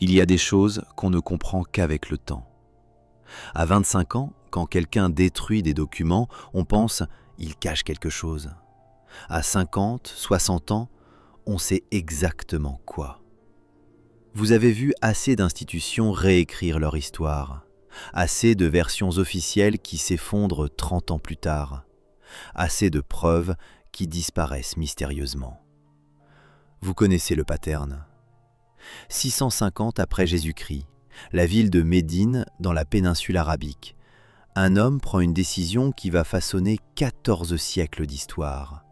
Il y a des choses qu'on ne comprend qu'avec le temps. À 25 ans, quand quelqu'un détruit des documents, on pense « il cache quelque chose ». À 50, 60 ans, on sait exactement quoi. Vous avez vu assez d'institutions réécrire leur histoire, assez de versions officielles qui s'effondrent 30 ans plus tard, assez de preuves qui disparaissent mystérieusement. Vous connaissez le pattern. 650 après Jésus-Christ, la ville de Médine dans la péninsule arabique. Un homme prend une décision qui va façonner 14 siècles d'histoire.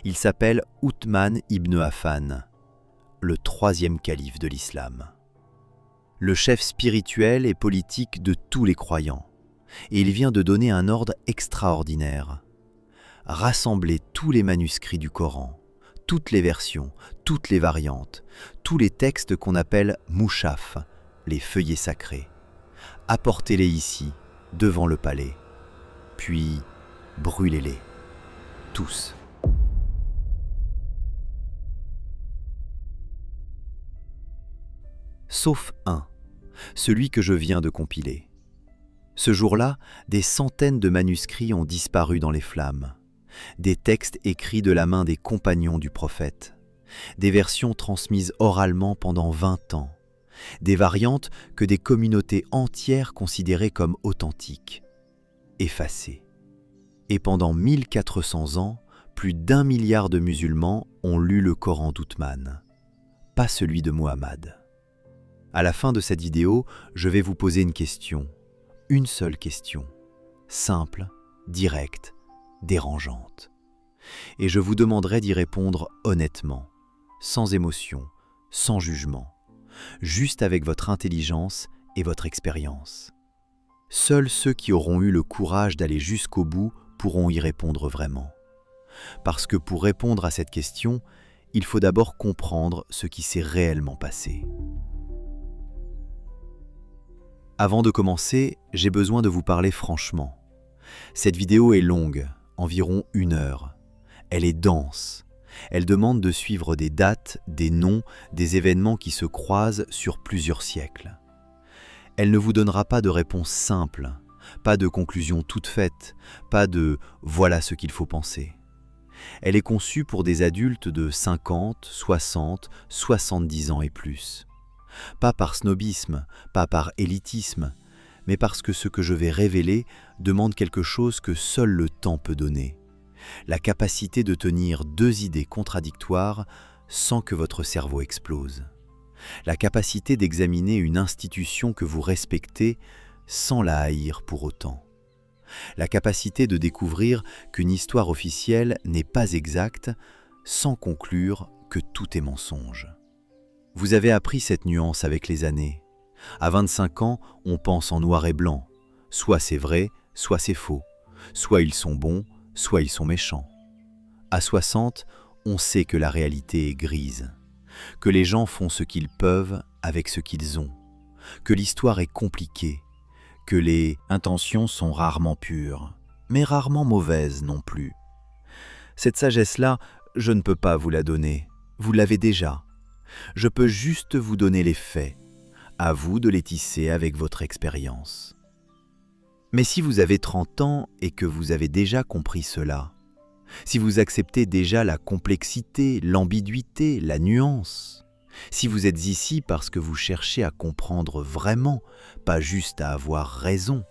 Il s'appelle Othman ibn Affan, le troisième calife de l'islam. Le chef spirituel et politique de tous les croyants. Et il vient de donner un ordre extraordinaire. Rassembler tous les manuscrits du Coran, toutes les versions, toutes les variantes, tous les textes qu'on appelle mouchaf, les feuillets sacrés. Apportez-les ici, devant le palais, puis brûlez-les, tous. Sauf un, celui que je viens de compiler. Ce jour-là, des centaines de manuscrits ont disparu dans les flammes. Des textes écrits de la main des compagnons du prophète. Des versions transmises oralement pendant 20 ans. Des variantes que des communautés entières considéraient comme authentiques. Effacées. Et pendant 1400 ans, plus d'1 milliard de musulmans ont lu le Coran d'Othman, pas celui de Mohammed. À la fin de cette vidéo, je vais vous poser une question. Une seule question. Simple, directe, dérangeante. Et je vous demanderai d'y répondre honnêtement, sans émotion, sans jugement, juste avec votre intelligence et votre expérience. Seuls ceux qui auront eu le courage d'aller jusqu'au bout pourront y répondre vraiment. Parce que pour répondre à cette question, il faut d'abord comprendre ce qui s'est réellement passé. Avant de commencer, j'ai besoin de vous parler franchement. Cette vidéo est longue, environ 1 heure. Elle est dense. Elle demande de suivre des dates, des noms, des événements qui se croisent sur plusieurs siècles. Elle ne vous donnera pas de réponse simple, pas de conclusion toute faite, pas de « voilà ce qu'il faut penser ». Elle est conçue pour des adultes de 50, 60, 70 ans et plus. Pas par snobisme, pas par élitisme, mais parce que ce que je vais révéler demande quelque chose que seul le temps peut donner. La capacité de tenir 2 idées contradictoires sans que votre cerveau explose. La capacité d'examiner une institution que vous respectez sans la haïr pour autant. La capacité de découvrir qu'une histoire officielle n'est pas exacte sans conclure que tout est mensonge. Vous avez appris cette nuance avec les années. À 25 ans, on pense en noir et blanc. Soit c'est vrai, soit c'est faux. Soit ils sont bons, soit ils sont méchants. À 60, on sait que la réalité est grise. Que les gens font ce qu'ils peuvent avec ce qu'ils ont. Que l'histoire est compliquée. Que les intentions sont rarement pures, mais rarement mauvaises non plus. Cette sagesse-là, je ne peux pas vous la donner. Vous l'avez déjà. Je peux juste vous donner les faits, à vous de les tisser avec votre expérience. Mais si vous avez 30 ans et que vous avez déjà compris cela, si vous acceptez déjà la complexité, l'ambiguïté, la nuance, si vous êtes ici parce que vous cherchez à comprendre vraiment, pas juste à avoir raison,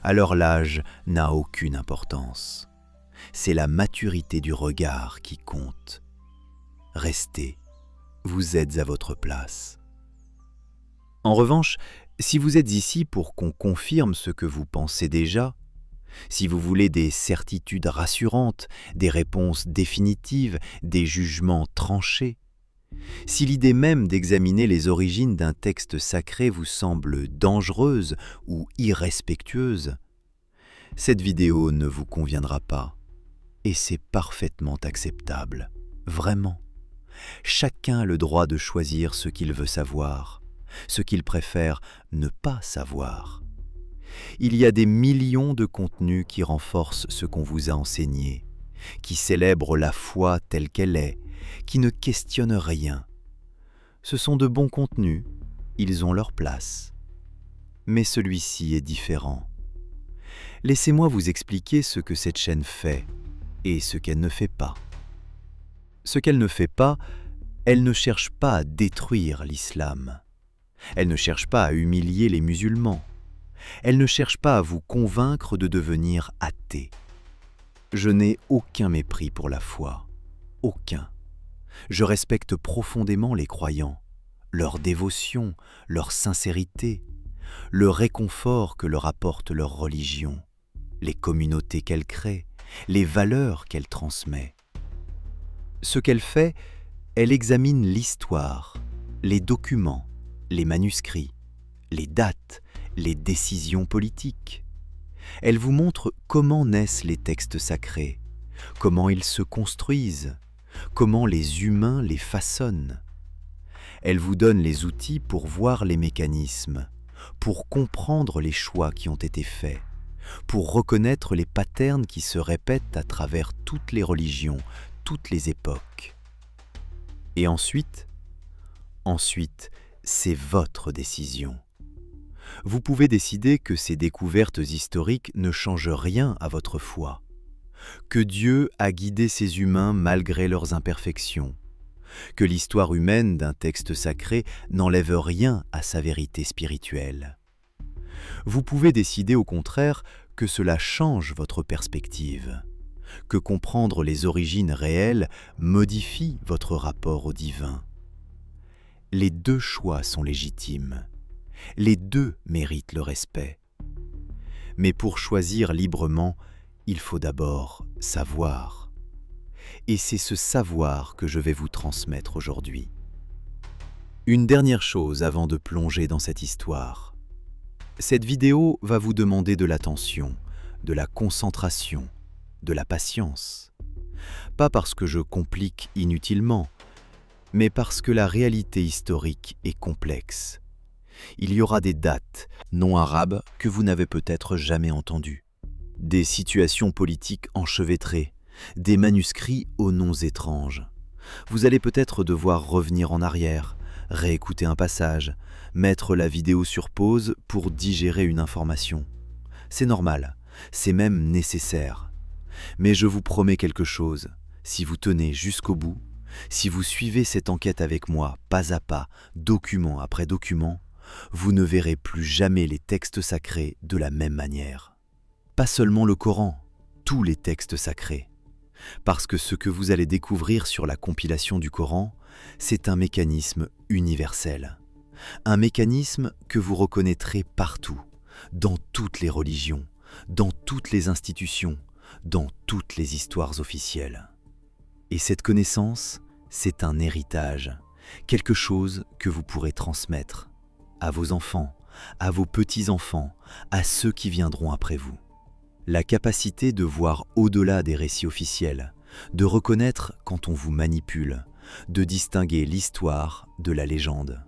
alors l'âge n'a aucune importance. C'est la maturité du regard qui compte. Restez. Vous êtes à votre place. En revanche, si vous êtes ici pour qu'on confirme ce que vous pensez déjà, si vous voulez des certitudes rassurantes, des réponses définitives, des jugements tranchés, si l'idée même d'examiner les origines d'un texte sacré vous semble dangereuse ou irrespectueuse, cette vidéo ne vous conviendra pas. Et c'est parfaitement acceptable, vraiment. Chacun a le droit de choisir ce qu'il veut savoir, ce qu'il préfère ne pas savoir. Il y a des millions de contenus qui renforcent ce qu'on vous a enseigné, qui célèbrent la foi telle qu'elle est, qui ne questionnent rien. Ce sont de bons contenus, ils ont leur place. Mais celui-ci est différent. Laissez-moi vous expliquer ce que cette chaîne fait et ce qu'elle ne fait pas. Ce qu'elle ne fait pas, elle ne cherche pas à détruire l'islam. Elle ne cherche pas à humilier les musulmans. Elle ne cherche pas à vous convaincre de devenir athée. Je n'ai aucun mépris pour la foi. Aucun. Je respecte profondément les croyants, leur dévotion, leur sincérité, le réconfort que leur apporte leur religion, les communautés qu'elle crée, les valeurs qu'elle transmet. Ce qu'elle fait, elle examine l'histoire, les documents, les manuscrits, les dates, les décisions politiques. Elle vous montre comment naissent les textes sacrés, comment ils se construisent, comment les humains les façonnent. Elle vous donne les outils pour voir les mécanismes, pour comprendre les choix qui ont été faits, pour reconnaître les patterns qui se répètent à travers toutes les religions, toutes les époques. Et ensuite, c'est votre décision. Vous pouvez décider que ces découvertes historiques ne changent rien à votre foi, que Dieu a guidé ces humains malgré leurs imperfections, que l'histoire humaine d'un texte sacré n'enlève rien à sa vérité spirituelle. Vous pouvez décider au contraire que cela change votre perspective, que comprendre les origines réelles modifie votre rapport au divin. Les deux choix sont légitimes. Les deux méritent le respect. Mais pour choisir librement, il faut d'abord savoir. Et c'est ce savoir que je vais vous transmettre aujourd'hui. Une dernière chose avant de plonger dans cette histoire. Cette vidéo va vous demander de l'attention, de la concentration, de la patience. Pas parce que je complique inutilement, mais parce que la réalité historique est complexe. Il y aura des dates non arabes que vous n'avez peut-être jamais entendues, des situations politiques enchevêtrées, des manuscrits aux noms étranges. Vous allez peut-être devoir revenir en arrière, réécouter un passage, mettre la vidéo sur pause pour digérer une information. C'est normal, c'est même nécessaire. Mais je vous promets quelque chose, si vous tenez jusqu'au bout, si vous suivez cette enquête avec moi, pas à pas, document après document, vous ne verrez plus jamais les textes sacrés de la même manière. Pas seulement le Coran, tous les textes sacrés. Parce que ce que vous allez découvrir sur la compilation du Coran, c'est un mécanisme universel. Un mécanisme que vous reconnaîtrez partout, dans toutes les religions, dans toutes les institutions, dans toutes les histoires officielles. Et cette connaissance, c'est un héritage, quelque chose que vous pourrez transmettre à vos enfants, à vos petits-enfants, à ceux qui viendront après vous. La capacité de voir au-delà des récits officiels, de reconnaître quand on vous manipule, de distinguer l'histoire de la légende.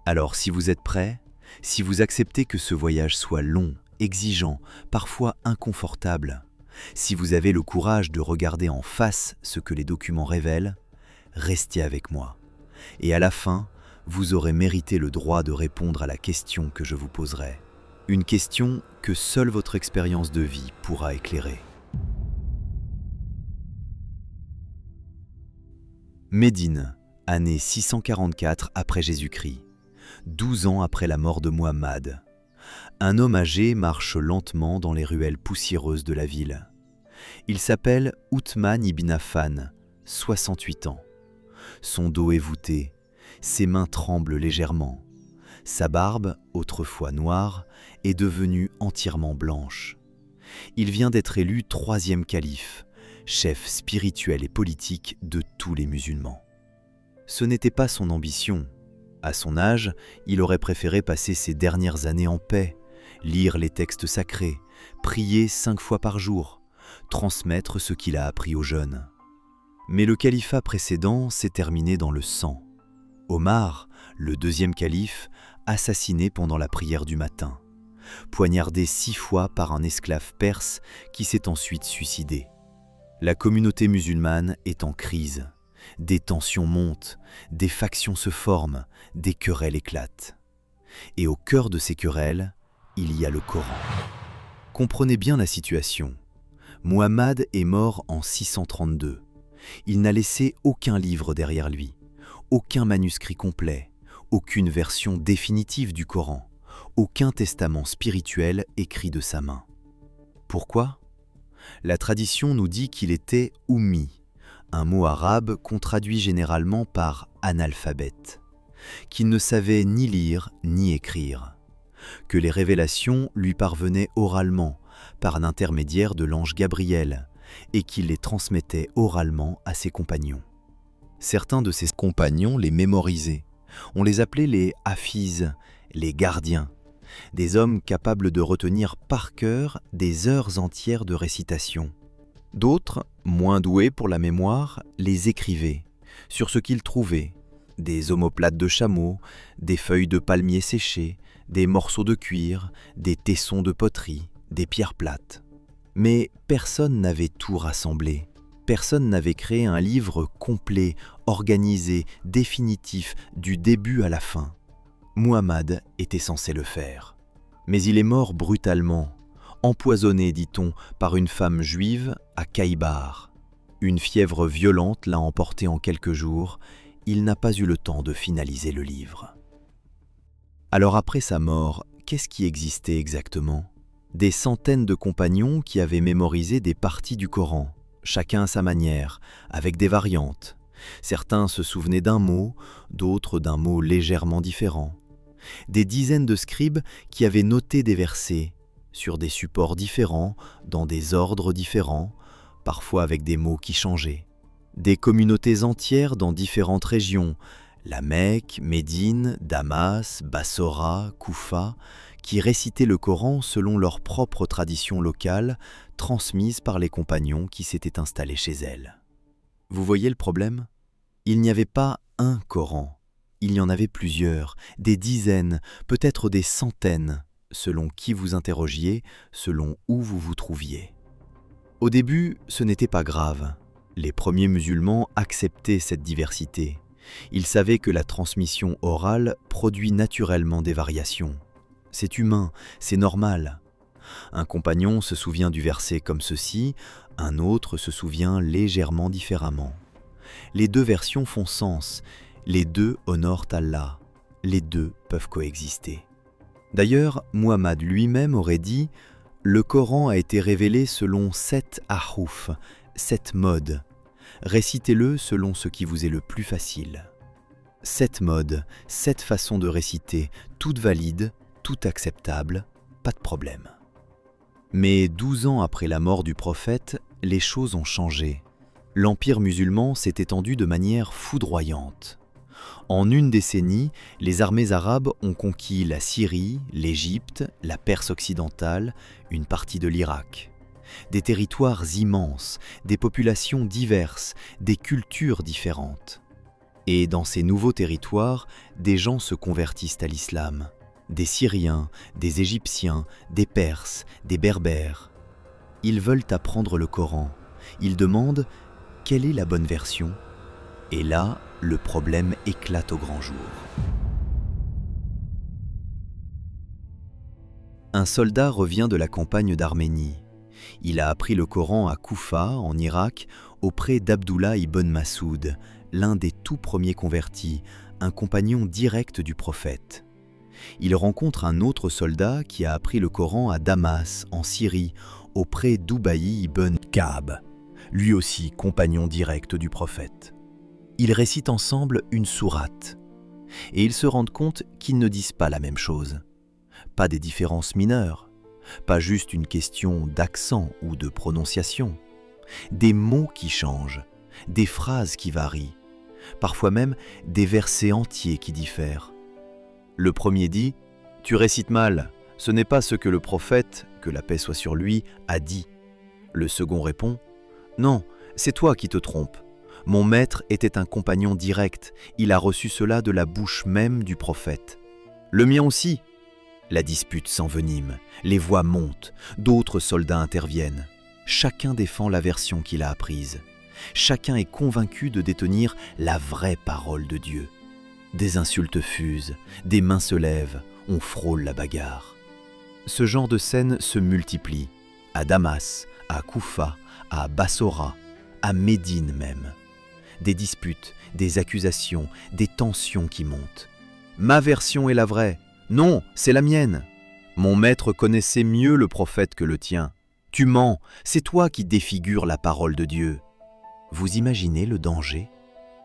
Alors si vous êtes prêts, si vous acceptez que ce voyage soit long, exigeant, parfois inconfortable, si vous avez le courage de regarder en face ce que les documents révèlent, restez avec moi. Et à la fin, vous aurez mérité le droit de répondre à la question que je vous poserai. Une question que seule votre expérience de vie pourra éclairer. Médine, année 644 après Jésus-Christ, 12 ans après la mort de Muhammad. Un homme âgé marche lentement dans les ruelles poussiéreuses de la ville. Il s'appelle Othman ibn Affan, 68 ans. Son dos est voûté, ses mains tremblent légèrement. Sa barbe, autrefois noire, est devenue entièrement blanche. Il vient d'être élu 3e calife, chef spirituel et politique de tous les musulmans. Ce n'était pas son ambition. À son âge, il aurait préféré passer ses dernières années en paix, lire les textes sacrés, prier 5 fois par jour, transmettre ce qu'il a appris aux jeunes. Mais le califat précédent s'est terminé dans le sang. Omar, le 2e calife, assassiné pendant la prière du matin, poignardé 6 fois par un esclave perse qui s'est ensuite suicidé. La communauté musulmane est en crise. Des tensions montent, des factions se forment, des querelles éclatent. Et au cœur de ces querelles, il y a le Coran. Comprenez bien la situation. Muhammad est mort en 632. Il n'a laissé aucun livre derrière lui, aucun manuscrit complet, aucune version définitive du Coran, aucun testament spirituel écrit de sa main. Pourquoi ? La tradition nous dit qu'il était ummi, un mot arabe qu'on traduit généralement par analphabète, qu'il ne savait ni lire ni écrire, que les révélations lui parvenaient oralement par l'intermédiaire de l'ange Gabriel et qu'il les transmettait oralement à ses compagnons. Certains de ses compagnons les mémorisaient. On les appelait les hafiz, les gardiens, des hommes capables de retenir par cœur des heures entières de récitation. D'autres, moins doués pour la mémoire, les écrivaient sur ce qu'ils trouvaient, des omoplates de chameau, des feuilles de palmier séchées, des morceaux de cuir, des tessons de poterie, des pierres plates. Mais personne n'avait tout rassemblé. Personne n'avait créé un livre complet, organisé, définitif, du début à la fin. Muhammad était censé le faire. Mais il est mort brutalement, empoisonné, dit-on, par une femme juive à Khaïbar. Une fièvre violente l'a emporté en quelques jours. Il n'a pas eu le temps de finaliser le livre. Alors après sa mort, qu'est-ce qui existait exactement ? Des centaines de compagnons qui avaient mémorisé des parties du Coran, chacun à sa manière, avec des variantes. Certains se souvenaient d'un mot, d'autres d'un mot légèrement différent. Des dizaines de scribes qui avaient noté des versets, sur des supports différents, dans des ordres différents, parfois avec des mots qui changeaient. Des communautés entières dans différentes régions, la Mecque, Médine, Damas, Bassora, Koufa, qui récitaient le Coran selon leur propre tradition locale, transmise par les compagnons qui s'étaient installés chez elles. Vous voyez le problème ? Il n'y avait pas un Coran, il y en avait plusieurs, des dizaines, peut-être des centaines, selon qui vous interrogiez, selon où vous vous trouviez. Au début, ce n'était pas grave. Les premiers musulmans acceptaient cette diversité. Ils savaient que la transmission orale produit naturellement des variations. C'est humain, c'est normal. Un compagnon se souvient du verset comme ceci, un autre se souvient légèrement différemment. Les deux versions font sens, les deux honorent Allah, les deux peuvent coexister. D'ailleurs, Muhammad lui-même aurait dit « Le Coran a été révélé selon 7 ahruf, 7 modes. Récitez-le selon ce qui vous est le plus facile. » 7 modes, 7 façons de réciter, toutes valides, toutes acceptables, pas de problème. Mais 12 ans après la mort du prophète, les choses ont changé. L'empire musulman s'est étendu de manière foudroyante. En une décennie, les armées arabes ont conquis la Syrie, l'Égypte, la Perse occidentale, une partie de l'Irak. Des territoires immenses, des populations diverses, des cultures différentes. Et dans ces nouveaux territoires, des gens se convertissent à l'islam. Des Syriens, des Égyptiens, des Perses, des Berbères. Ils veulent apprendre le Coran. Ils demandent « Quelle est la bonne version ?» Et là, le problème éclate au grand jour. Un soldat revient de la campagne d'Arménie. Il a appris le Coran à Koufa, en Irak, auprès d'Abdullah ibn Mas'ud, l'un des tout premiers convertis, un compagnon direct du prophète. Il rencontre un autre soldat qui a appris le Coran à Damas, en Syrie, auprès d'Ubayy ibn Ka'b, lui aussi compagnon direct du prophète. Ils récitent ensemble une sourate, et ils se rendent compte qu'ils ne disent pas la même chose. Pas des différences mineures, pas juste une question d'accent ou de prononciation. Des mots qui changent, des phrases qui varient, parfois même des versets entiers qui diffèrent. Le premier dit « Tu récites mal, ce n'est pas ce que le prophète, que la paix soit sur lui, a dit. » Le second répond « Non, c'est toi qui te trompes. Mon maître était un compagnon direct, il a reçu cela de la bouche même du prophète. Le mien aussi. » La dispute s'envenime, les voix montent, d'autres soldats interviennent. Chacun défend la version qu'il a apprise. Chacun est convaincu de détenir la vraie parole de Dieu. Des insultes fusent, des mains se lèvent, on frôle la bagarre. Ce genre de scène se multiplie, à Damas, à Koufa, à Bassora, à Médine même. Des disputes, des accusations, des tensions qui montent. Ma version est la vraie. Non, c'est la mienne. Mon maître connaissait mieux le prophète que le tien. Tu mens, c'est toi qui défigures la parole de Dieu. Vous imaginez le danger ?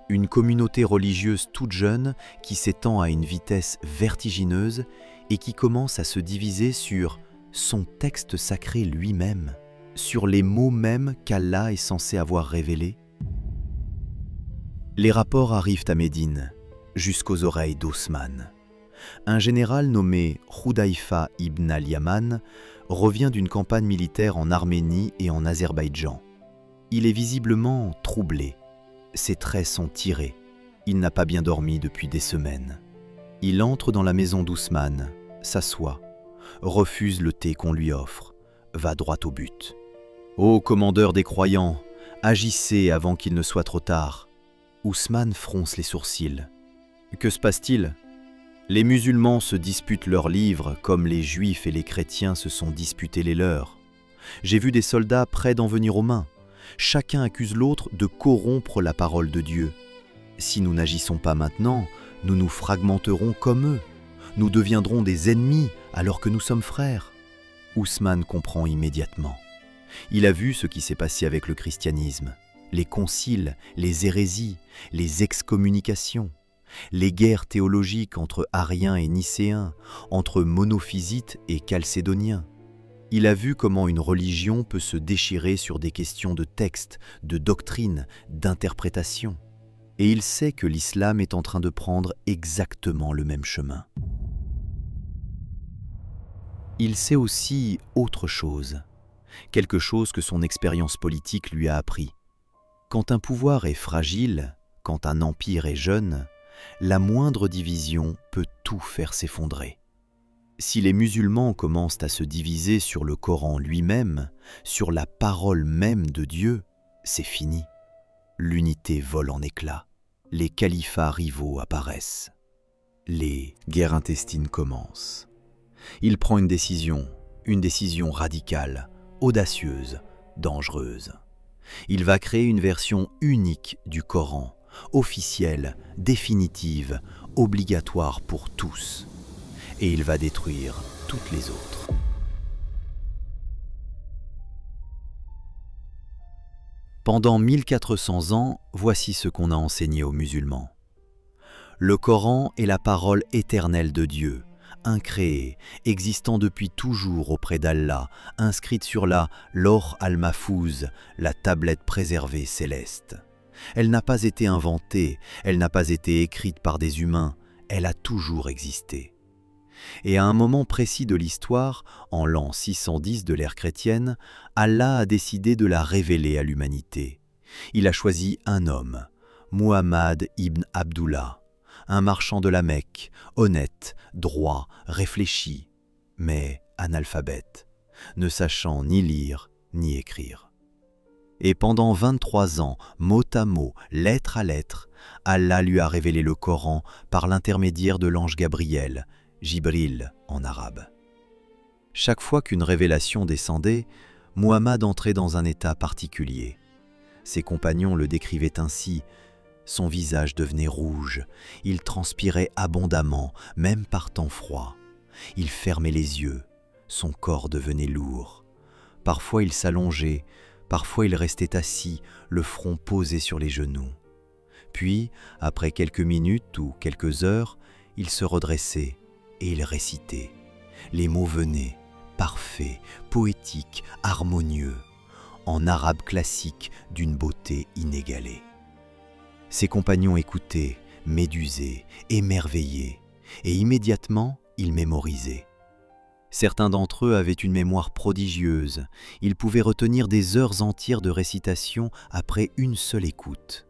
Une communauté religieuse toute jeune qui s'étend à une vitesse vertigineuse et qui commence à se diviser sur son texte sacré lui-même, sur les mots mêmes qu'Allah est censé avoir révélés. Les rapports arrivent à Médine, jusqu'aux oreilles d'Osman. Un général nommé Hudayfa ibn al-Yaman revient d'une campagne militaire en Arménie et en Azerbaïdjan. Il est visiblement troublé. Ses traits sont tirés. Il n'a pas bien dormi depuis des semaines. Il entre dans la maison d'Ousmane, s'assoit, refuse le thé qu'on lui offre, va droit au but. « Ô commandeur des croyants, agissez avant qu'il ne soit trop tard. » Ousmane fronce les sourcils. « Que se passe-t-il ? Les musulmans se disputent leurs livres comme les juifs et les chrétiens se sont disputés les leurs. J'ai vu des soldats près d'en venir aux mains. Chacun accuse l'autre de corrompre la parole de Dieu. Si nous n'agissons pas maintenant, nous nous fragmenterons comme eux. Nous deviendrons des ennemis alors que nous sommes frères. » Ousmane comprend immédiatement. Il a vu ce qui s'est passé avec le christianisme, les conciles, les hérésies, les excommunications, les guerres théologiques entre ariens et nicéens, entre monophysites et chalcédoniens. Il a vu comment une religion peut se déchirer sur des questions de texte, de doctrine, d'interprétation. Et il sait que l'islam est en train de prendre exactement le même chemin. Il sait aussi autre chose, quelque chose que son expérience politique lui a appris. Quand un pouvoir est fragile, quand un empire est jeune, la moindre division peut tout faire s'effondrer. Si les musulmans commencent à se diviser sur le Coran lui-même, sur la parole même de Dieu, c'est fini. L'unité vole en éclats. Les califats rivaux apparaissent. Les guerres intestines commencent. Il prend une décision radicale, audacieuse, dangereuse. Il va créer une version unique du Coran, officielle, définitive, obligatoire pour tous. Et il va détruire toutes les autres. Pendant 1400 ans, voici ce qu'on a enseigné aux musulmans. Le Coran est la parole éternelle de Dieu, incréée, existant depuis toujours auprès d'Allah, inscrite sur la Lawh al-Mahfouz, la tablette préservée céleste. Elle n'a pas été inventée, elle n'a pas été écrite par des humains, elle a toujours existé. Et à un moment précis de l'histoire, en l'an 610 de l'ère chrétienne, Allah a décidé de la révéler à l'humanité. Il a choisi un homme, Muhammad ibn Abdullah, un marchand de la Mecque, honnête, droit, réfléchi, mais analphabète, ne sachant ni lire ni écrire. Et pendant 23 ans, mot à mot, lettre à lettre, Allah lui a révélé le Coran par l'intermédiaire de l'ange Gabriel, Jibril en arabe. Chaque fois qu'une révélation descendait, Muhammad entrait dans un état particulier. Ses compagnons le décrivaient ainsi. Son visage devenait rouge, il transpirait abondamment, même par temps froid. Il fermait les yeux, son corps devenait lourd. Parfois il s'allongeait, parfois il restait assis, le front posé sur les genoux. Puis, après quelques minutes ou quelques heures, il se redressait et il récitait. Les mots venaient, parfaits, poétiques, harmonieux, en arabe classique d'une beauté inégalée. Ses compagnons écoutaient, médusés, émerveillés, et immédiatement, ils mémorisaient. Certains d'entre eux avaient une mémoire prodigieuse, ils pouvaient retenir des heures entières de récitation après une seule écoute.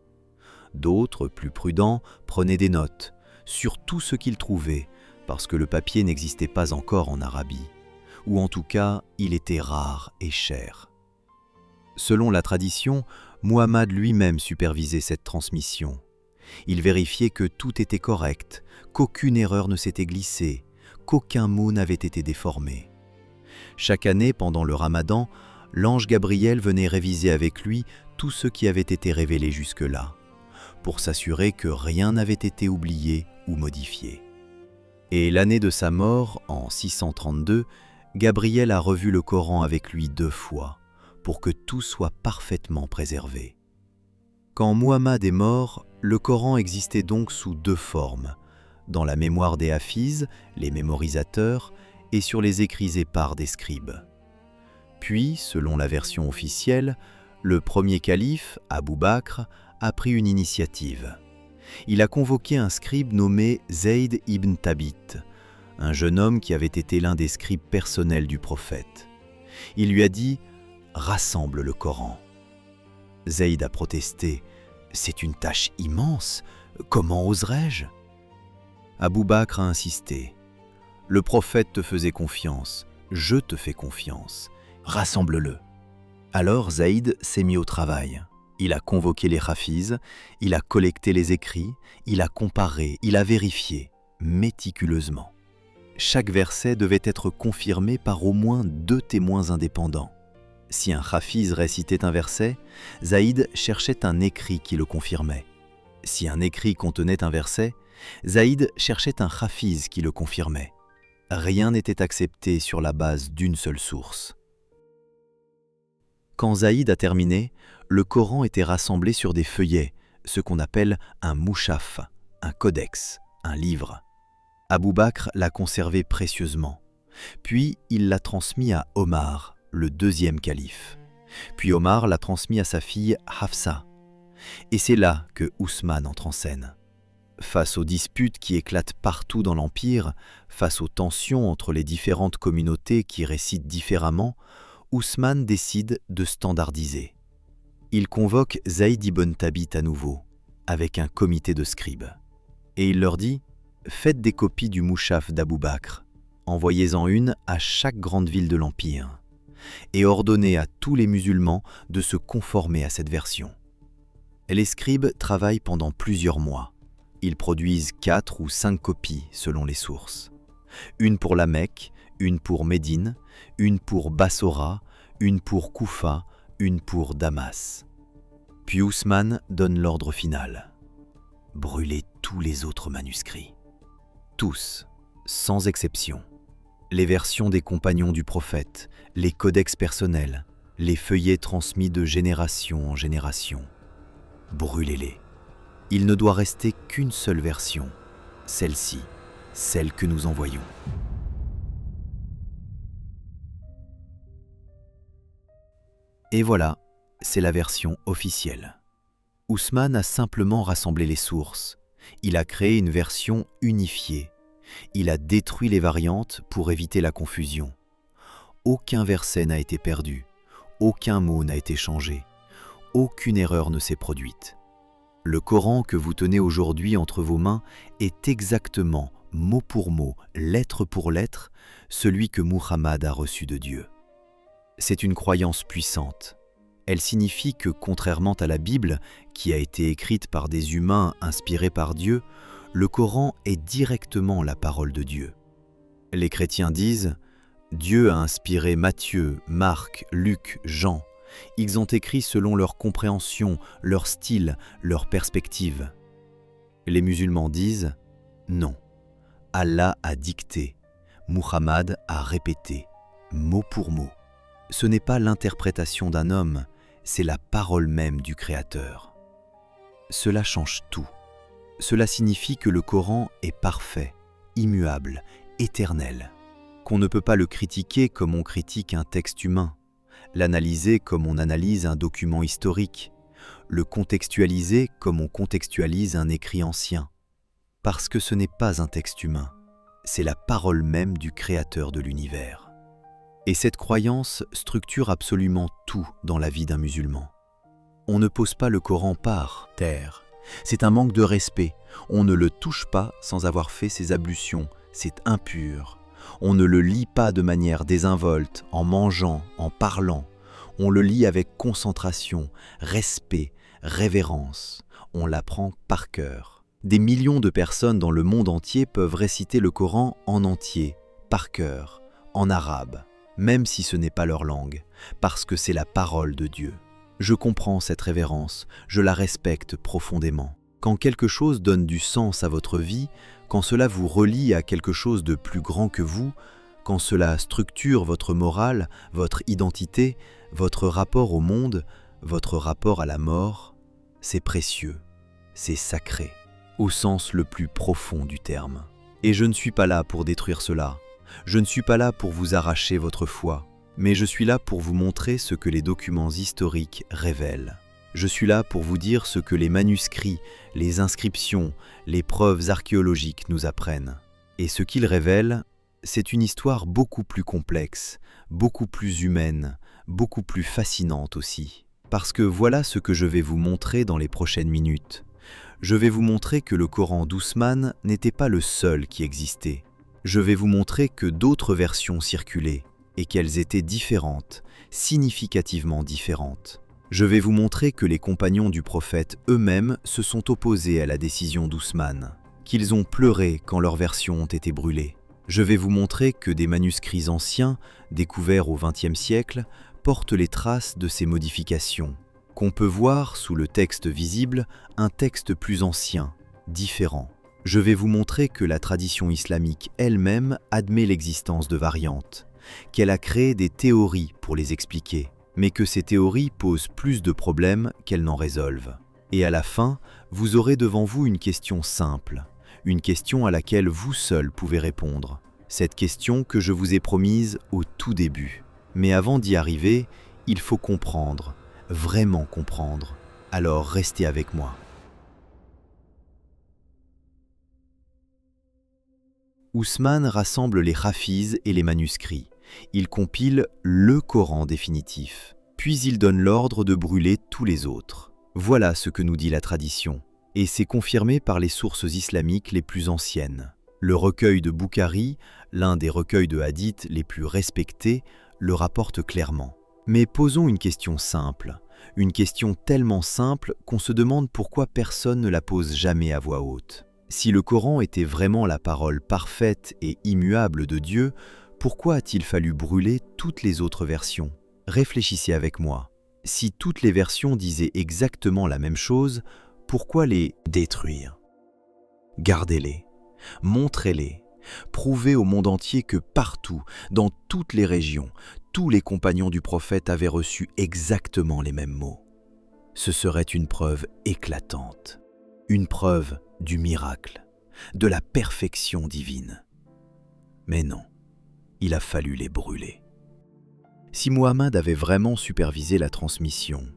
D'autres, plus prudents, prenaient des notes, sur tout ce qu'ils trouvaient, parce que le papier n'existait pas encore en Arabie, ou en tout cas, il était rare et cher. Selon la tradition, Muhammad lui-même supervisait cette transmission. Il vérifiait que tout était correct, qu'aucune erreur ne s'était glissée, qu'aucun mot n'avait été déformé. Chaque année, pendant le Ramadan, l'ange Gabriel venait réviser avec lui tout ce qui avait été révélé jusque-là, pour s'assurer que rien n'avait été oublié ou modifié. Et l'année de sa mort, en 632, Gabriel a revu le Coran avec lui 2 fois, pour que tout soit parfaitement préservé. Quand Muhammad est mort, le Coran existait donc sous 2 formes, dans la mémoire des hafizes, les mémorisateurs, et sur les écrits épars des scribes. Puis, selon la version officielle, le premier calife, Abou Bakr, a pris une initiative. Il a convoqué un scribe nommé Zayd ibn Thabit, un jeune homme qui avait été l'un des scribes personnels du prophète. Il lui a dit « Rassemble le Coran ». Zayd a protesté « C'est une tâche immense, comment oserais-je » Abou Bakr a insisté « Le prophète te faisait confiance, je te fais confiance, rassemble-le ». Alors Zayd s'est mis au travail. Il a convoqué les hafizes, il a collecté les écrits, il a comparé, il a vérifié, méticuleusement. Chaque verset devait être confirmé par au moins 2 témoins indépendants. Si un hafiz récitait un verset, Zayd cherchait un écrit qui le confirmait. Si un écrit contenait un verset, Zayd cherchait un hafiz qui le confirmait. Rien n'était accepté sur la base d'une seule source. Quand Zayd a terminé, le Coran était rassemblé sur des feuillets, ce qu'on appelle un mouchaf, un codex, un livre. Abou Bakr l'a conservé précieusement. Puis il l'a transmis à Omar, le 2e calife. Puis Omar l'a transmis à sa fille Hafsa. Et c'est là que Ousmane entre en scène. Face aux disputes qui éclatent partout dans l'Empire, face aux tensions entre les différentes communautés qui récitent différemment, Ousmane décide de standardiser. Il convoque Zayd ibn Thabit à nouveau, avec un comité de scribes. Et il leur dit « Faites des copies du mouchaf d'Abou Bakr, envoyez-en une à chaque grande ville de l'Empire, et ordonnez à tous les musulmans de se conformer à cette version. » Les scribes travaillent pendant plusieurs mois. Ils produisent 4 ou 5 copies selon les sources. Une pour la Mecque, une pour Médine, une pour Bassora, une pour Koufa, une pour Damas. Puis Ousmane donne l'ordre final. Brûlez tous les autres manuscrits. Tous, sans exception. Les versions des compagnons du prophète, les codex personnels, les feuillets transmis de génération en génération. Brûlez-les. Il ne doit rester qu'une seule version, celle-ci, celle que nous envoyons. Et voilà, c'est la version officielle. Ousmane a simplement rassemblé les sources. Il a créé une version unifiée. Il a détruit les variantes pour éviter la confusion. Aucun verset n'a été perdu. Aucun mot n'a été changé. Aucune erreur ne s'est produite. Le Coran que vous tenez aujourd'hui entre vos mains est exactement, mot pour mot, lettre pour lettre, celui que Muhammad a reçu de Dieu. C'est une croyance puissante. Elle signifie que, contrairement à la Bible, qui a été écrite par des humains inspirés par Dieu, le Coran est directement la parole de Dieu. Les chrétiens disent « Dieu a inspiré Matthieu, Marc, Luc, Jean. Ils ont écrit selon leur compréhension, leur style, leur perspective. » Les musulmans disent « Non, Allah a dicté, Muhammad a répété, mot pour mot. » Ce n'est pas l'interprétation d'un homme, c'est la parole même du Créateur. Cela change tout. Cela signifie que le Coran est parfait, immuable, éternel, qu'on ne peut pas le critiquer comme on critique un texte humain, l'analyser comme on analyse un document historique, le contextualiser comme on contextualise un écrit ancien. Parce que ce n'est pas un texte humain, c'est la parole même du Créateur de l'univers. Et cette croyance structure absolument tout dans la vie d'un musulman. On ne pose pas le Coran par terre. C'est un manque de respect. On ne le touche pas sans avoir fait ses ablutions. C'est impur. On ne le lit pas de manière désinvolte, en mangeant, en parlant. On le lit avec concentration, respect, révérence. On l'apprend par cœur. Des millions de personnes dans le monde entier peuvent réciter le Coran en entier, par cœur, en arabe, même si ce n'est pas leur langue, parce que c'est la parole de Dieu. Je comprends cette révérence, je la respecte profondément. Quand quelque chose donne du sens à votre vie, quand cela vous relie à quelque chose de plus grand que vous, quand cela structure votre morale, votre identité, votre rapport au monde, votre rapport à la mort, c'est précieux, c'est sacré, au sens le plus profond du terme. Et je ne suis pas là pour détruire cela, je ne suis pas là pour vous arracher votre foi, mais je suis là pour vous montrer ce que les documents historiques révèlent. Je suis là pour vous dire ce que les manuscrits, les inscriptions, les preuves archéologiques nous apprennent. Et ce qu'ils révèlent, c'est une histoire beaucoup plus complexe, beaucoup plus humaine, beaucoup plus fascinante aussi. Parce que voilà ce que je vais vous montrer dans les prochaines minutes. Je vais vous montrer que le Coran d'Ousmane n'était pas le seul qui existait. Je vais vous montrer que d'autres versions circulaient et qu'elles étaient différentes, significativement différentes. Je vais vous montrer que les compagnons du prophète eux-mêmes se sont opposés à la décision d'Ousmane, qu'ils ont pleuré quand leurs versions ont été brûlées. Je vais vous montrer que des manuscrits anciens, découverts au XXe siècle, portent les traces de ces modifications, qu'on peut voir sous le texte visible un texte plus ancien, différent. Je vais vous montrer que la tradition islamique elle-même admet l'existence de variantes, qu'elle a créé des théories pour les expliquer, mais que ces théories posent plus de problèmes qu'elles n'en résolvent. Et à la fin, vous aurez devant vous une question simple, une question à laquelle vous seul pouvez répondre. Cette question que je vous ai promise au tout début. Mais avant d'y arriver, il faut comprendre, vraiment comprendre. Alors restez avec moi. Ousmane rassemble les hafiz et les manuscrits. Il compile le Coran définitif. Puis il donne l'ordre de brûler tous les autres. Voilà ce que nous dit la tradition. Et c'est confirmé par les sources islamiques les plus anciennes. Le recueil de Boukhari, l'un des recueils de hadiths les plus respectés, le rapporte clairement. Mais posons une question simple, une question tellement simple qu'on se demande pourquoi personne ne la pose jamais à voix haute. Si le Coran était vraiment la parole parfaite et immuable de Dieu, pourquoi a-t-il fallu brûler toutes les autres versions? Réfléchissez avec moi. Si toutes les versions disaient exactement la même chose, pourquoi les détruire? Gardez-les, montrez-les, prouvez au monde entier que partout, dans toutes les régions, tous les compagnons du prophète avaient reçu exactement les mêmes mots. Ce serait une preuve éclatante, une preuve du miracle, de la perfection divine. Mais non, il a fallu les brûler. Si Muhammad avait vraiment supervisé la transmission,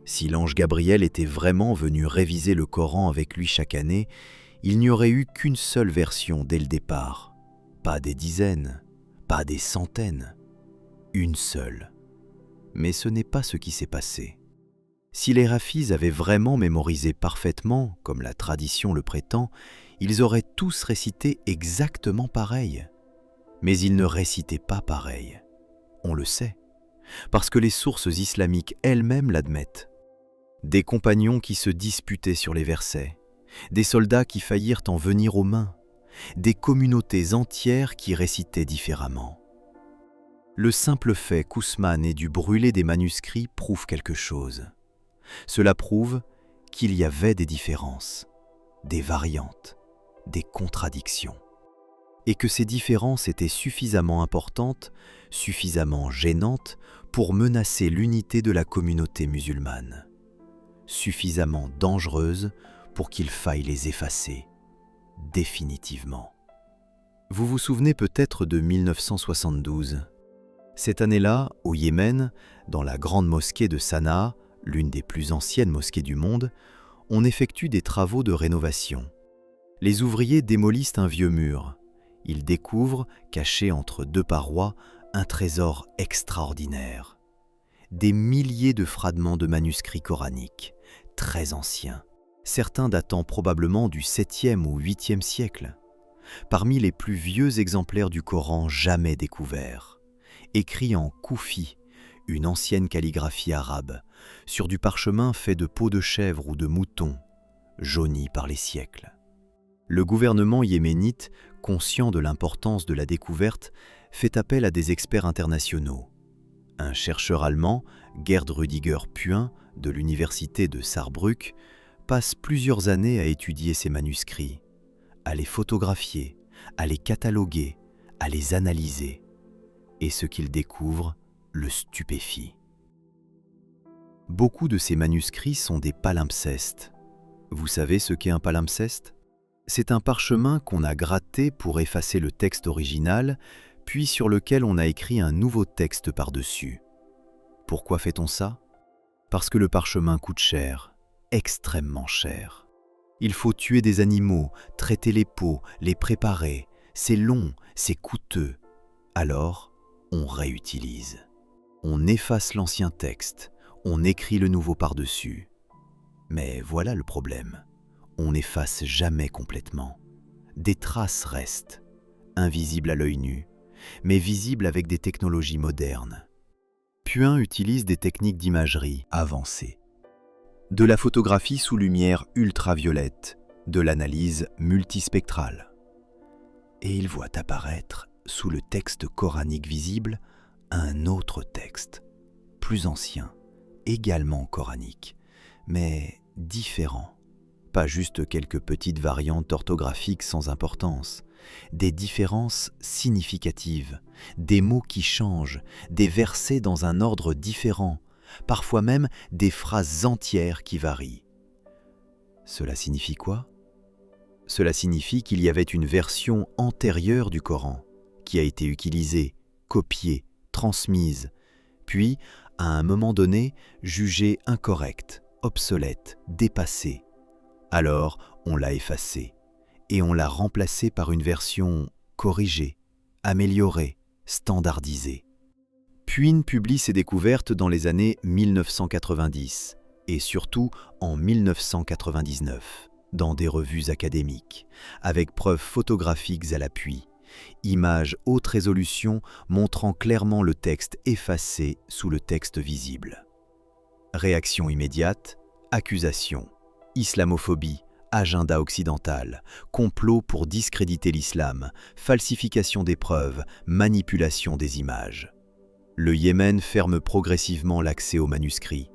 si l'ange Gabriel était vraiment venu réviser le Coran avec lui chaque année, il n'y aurait eu qu'une seule version dès le départ. Pas des dizaines, pas des centaines. Une seule. Mais ce n'est pas ce qui s'est passé. Si les hafiz avaient vraiment mémorisé parfaitement, comme la tradition le prétend, ils auraient tous récité exactement pareil. Mais ils ne récitaient pas pareil. On le sait, parce que les sources islamiques elles-mêmes l'admettent. Des compagnons qui se disputaient sur les versets, des soldats qui faillirent en venir aux mains, des communautés entières qui récitaient différemment. Le simple fait qu'Ousmane ait dû brûler des manuscrits prouve quelque chose. Cela prouve qu'il y avait des différences, des variantes, des contradictions, et que ces différences étaient suffisamment importantes, suffisamment gênantes pour menacer l'unité de la communauté musulmane, suffisamment dangereuses pour qu'il faille les effacer définitivement. Vous vous souvenez peut-être de 1972. Cette année-là, au Yémen, dans la grande mosquée de Sanaa, l'une des plus anciennes mosquées du monde, on effectue des travaux de rénovation. Les ouvriers démolissent un vieux mur. Ils découvrent, caché entre deux parois, un trésor extraordinaire. Des milliers de fragments de manuscrits coraniques, très anciens, certains datant probablement du 7e ou 8e siècle, parmi les plus vieux exemplaires du Coran jamais découverts, écrits en koufi, une ancienne calligraphie arabe, sur du parchemin fait de peau de chèvre ou de mouton, jauni par les siècles. Le gouvernement yéménite, conscient de l'importance de la découverte, fait appel à des experts internationaux. Un chercheur allemand, Gerd Rüdiger Puin, de l'université de Saarbrück, passe plusieurs années à étudier ces manuscrits, à les photographier, à les cataloguer, à les analyser. Et ce qu'il découvre le stupéfie. Beaucoup de ces manuscrits sont des palimpsestes. Vous savez ce qu'est un palimpseste ? C'est un parchemin qu'on a gratté pour effacer le texte original, puis sur lequel on a écrit un nouveau texte par-dessus. Pourquoi fait-on ça ? Parce que le parchemin coûte cher, extrêmement cher. Il faut tuer des animaux, traiter les peaux, les préparer. C'est long, c'est coûteux. Alors, on réutilise. On efface l'ancien texte, on écrit le nouveau par-dessus. Mais voilà le problème. On n'efface jamais complètement. Des traces restent, invisibles à l'œil nu, mais visibles avec des technologies modernes. Puin utilise des techniques d'imagerie avancées. De la photographie sous lumière ultraviolette, de l'analyse multispectrale. Et il voit apparaître, sous le texte coranique visible, un autre texte, plus ancien, également coranique, mais différent. Pas juste quelques petites variantes orthographiques sans importance, des différences significatives, des mots qui changent, des versets dans un ordre différent, parfois même des phrases entières qui varient. Cela signifie quoi ? Cela signifie qu'il y avait une version antérieure du Coran qui a été utilisée, copiée, transmise, puis, à un moment donné, jugée incorrecte, obsolète, dépassée. Alors, on l'a effacée et on l'a remplacée par une version corrigée, améliorée, standardisée. Puin publie ses découvertes dans les années 1990 et surtout en 1999 dans des revues académiques, avec preuves photographiques à l'appui, images haute résolution montrant clairement le texte effacé sous le texte visible. Réaction immédiate, accusation, islamophobie, agenda occidental, complot pour discréditer l'islam, falsification des preuves, manipulation des images. Le Yémen ferme progressivement l'accès aux manuscrits.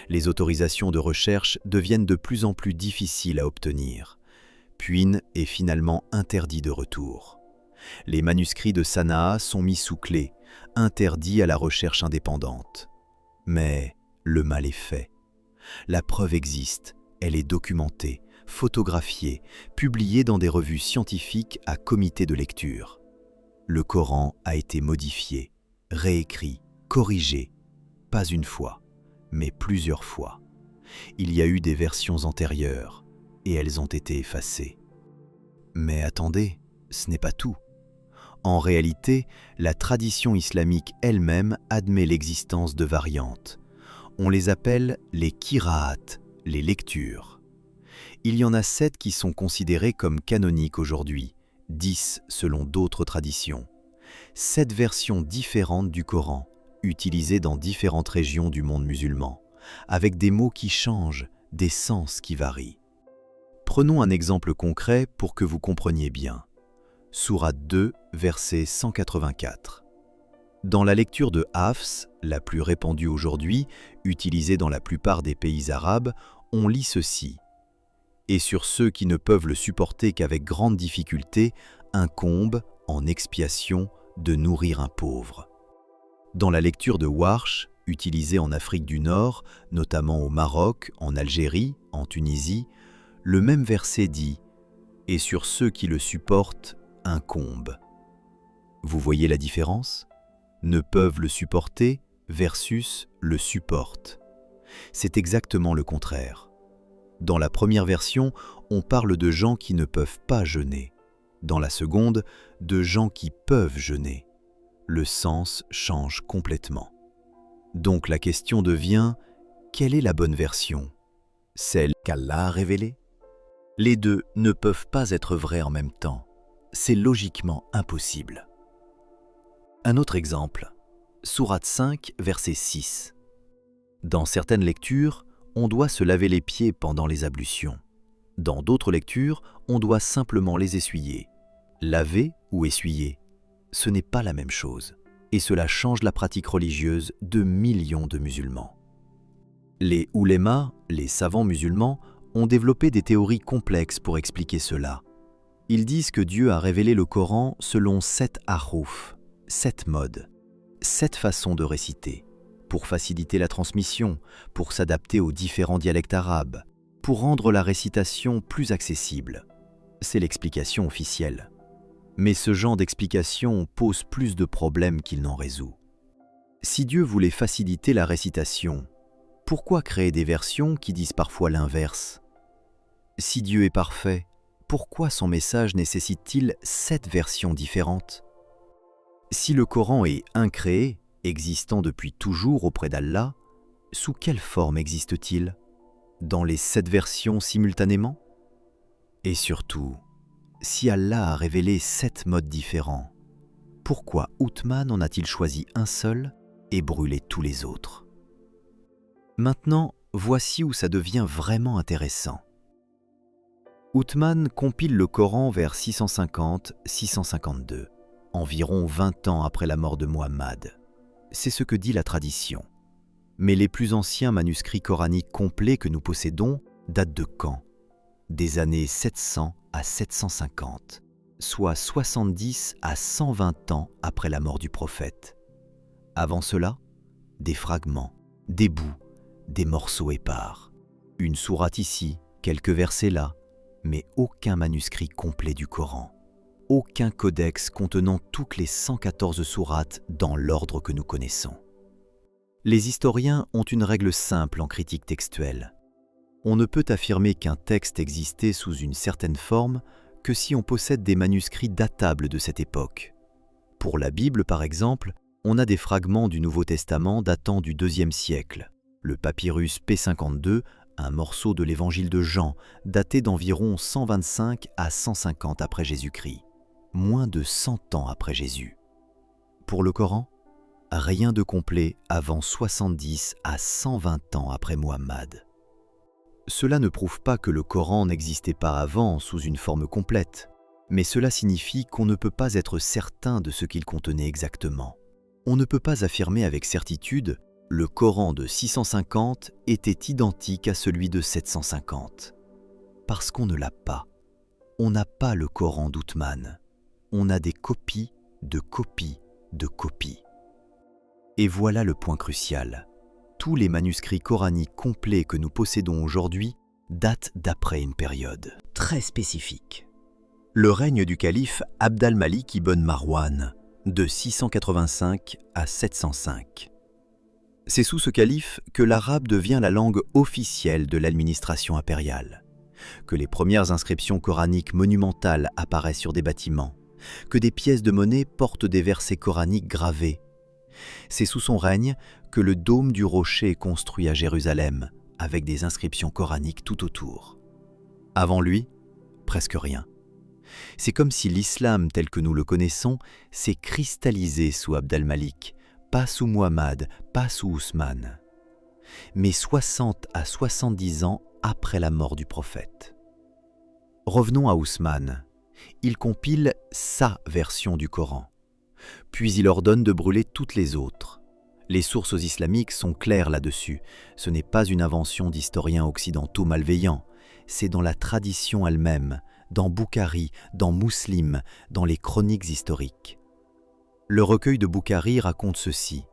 Les autorisations de recherche deviennent de plus en plus difficiles à obtenir. Puin est finalement interdit de retour. Les manuscrits de Sanaa sont mis sous clé, interdits à la recherche indépendante. Mais le mal est fait. La preuve existe, elle est documentée, photographiée, publiée dans des revues scientifiques à comité de lecture. Le Coran a été modifié, réécrit, corrigé, pas une fois, mais plusieurs fois. Il y a eu des versions antérieures, et elles ont été effacées. Mais attendez, ce n'est pas tout. En réalité, la tradition islamique elle-même admet l'existence de variantes. On les appelle les qira'at, les lectures. Il y en a 7 qui sont considérées comme canoniques aujourd'hui, 10 selon d'autres traditions. 7 versions différentes du Coran, utilisées dans différentes régions du monde musulman, avec des mots qui changent, des sens qui varient. Prenons un exemple concret pour que vous compreniez bien. Sourate 2, verset 184. Dans la lecture de Hafs, la plus répandue aujourd'hui, utilisée dans la plupart des pays arabes, on lit ceci. « Et sur ceux qui ne peuvent le supporter qu'avec grande difficulté, incombe, en expiation, de nourrir un pauvre. » Dans la lecture de Warsh, utilisée en Afrique du Nord, notamment au Maroc, en Algérie, en Tunisie, le même verset dit « Et sur ceux qui le supportent, incombe. » Vous voyez la différence ? Ne peuvent le supporter versus le supportent. C'est exactement le contraire. Dans la première version, on parle de gens qui ne peuvent pas jeûner. Dans la seconde, de gens qui peuvent jeûner. Le sens change complètement. Donc la question devient, quelle est la bonne version ? Celle qu'Allah a révélée ? Les deux ne peuvent pas être vrais en même temps. C'est logiquement impossible. Un autre exemple, Sourate 5, verset 6. Dans certaines lectures, on doit se laver les pieds pendant les ablutions. Dans d'autres lectures, on doit simplement les essuyer. Laver ou essuyer, ce n'est pas la même chose, et cela change la pratique religieuse de millions de musulmans. Les oulémas, les savants musulmans, ont développé des théories complexes pour expliquer cela. Ils disent que Dieu a révélé le Coran selon 7 harouf, 7 modes, 7 façons de réciter, pour faciliter la transmission, pour s'adapter aux différents dialectes arabes, pour rendre la récitation plus accessible. C'est l'explication officielle. Mais ce genre d'explication pose plus de problèmes qu'il n'en résout. Si Dieu voulait faciliter la récitation, pourquoi créer des versions qui disent parfois l'inverse? Si Dieu est parfait, pourquoi son message nécessite-t-il 7 versions différentes? Si le Coran est incréé, existant depuis toujours auprès d'Allah, sous quelle forme existe-t-il? Dans les 7 versions simultanément? Et surtout, si Allah a révélé 7 modes différents, pourquoi Uthman en a-t-il choisi un seul et brûlé tous les autres? Maintenant, voici où ça devient vraiment intéressant. Uthman compile le Coran vers 650-652, environ 20 ans après la mort de Muhammad. C'est ce que dit la tradition. Mais les plus anciens manuscrits coraniques complets que nous possédons datent de quand? Des années 700 à 750, soit 70 à 120 ans après la mort du prophète. Avant cela, des fragments, des bouts, des morceaux épars. Une sourate ici, quelques versets là, mais aucun manuscrit complet du Coran. Aucun codex contenant toutes les 114 sourates dans l'ordre que nous connaissons. Les historiens ont une règle simple en critique textuelle. On ne peut affirmer qu'un texte existait sous une certaine forme que si on possède des manuscrits datables de cette époque. Pour la Bible, par exemple, on a des fragments du Nouveau Testament datant du IIe siècle. Le papyrus P52, un morceau de l'évangile de Jean, daté d'environ 125 à 150 après Jésus-Christ, moins de 100 ans après Jésus. Pour le Coran, rien de complet avant 70 à 120 ans après Muhammad. Cela ne prouve pas que le Coran n'existait pas avant sous une forme complète, mais cela signifie qu'on ne peut pas être certain de ce qu'il contenait exactement. On ne peut pas affirmer avec certitude le Coran de 650 était identique à celui de 750. Parce qu'on ne l'a pas. On n'a pas le Coran d'Uthman. On a des copies de copies de copies. Et voilà le point crucial. Tous les manuscrits coraniques complets que nous possédons aujourd'hui datent d'après une période très spécifique. Le règne du calife Abd al-Malik ibn Marwan, de 685 à 705. C'est sous ce calife que l'arabe devient la langue officielle de l'administration impériale, que les premières inscriptions coraniques monumentales apparaissent sur des bâtiments, que des pièces de monnaie portent des versets coraniques gravés. C'est sous son règne que le dôme du rocher est construit à Jérusalem, avec des inscriptions coraniques tout autour. Avant lui, presque rien. C'est comme si l'islam tel que nous le connaissons s'est cristallisé sous Abd al-Malik, pas sous Muhammad, pas sous Ousmane, mais 60 à 70 ans après la mort du prophète. Revenons à Ousmane. Il compile sa version du Coran, puis il ordonne de brûler toutes les autres. Les sources islamiques sont claires là-dessus. Ce n'est pas une invention d'historiens occidentaux malveillants, c'est dans la tradition elle-même, dans Boukhari, dans Muslim, dans les chroniques historiques. Le recueil de Boukhari raconte ceci.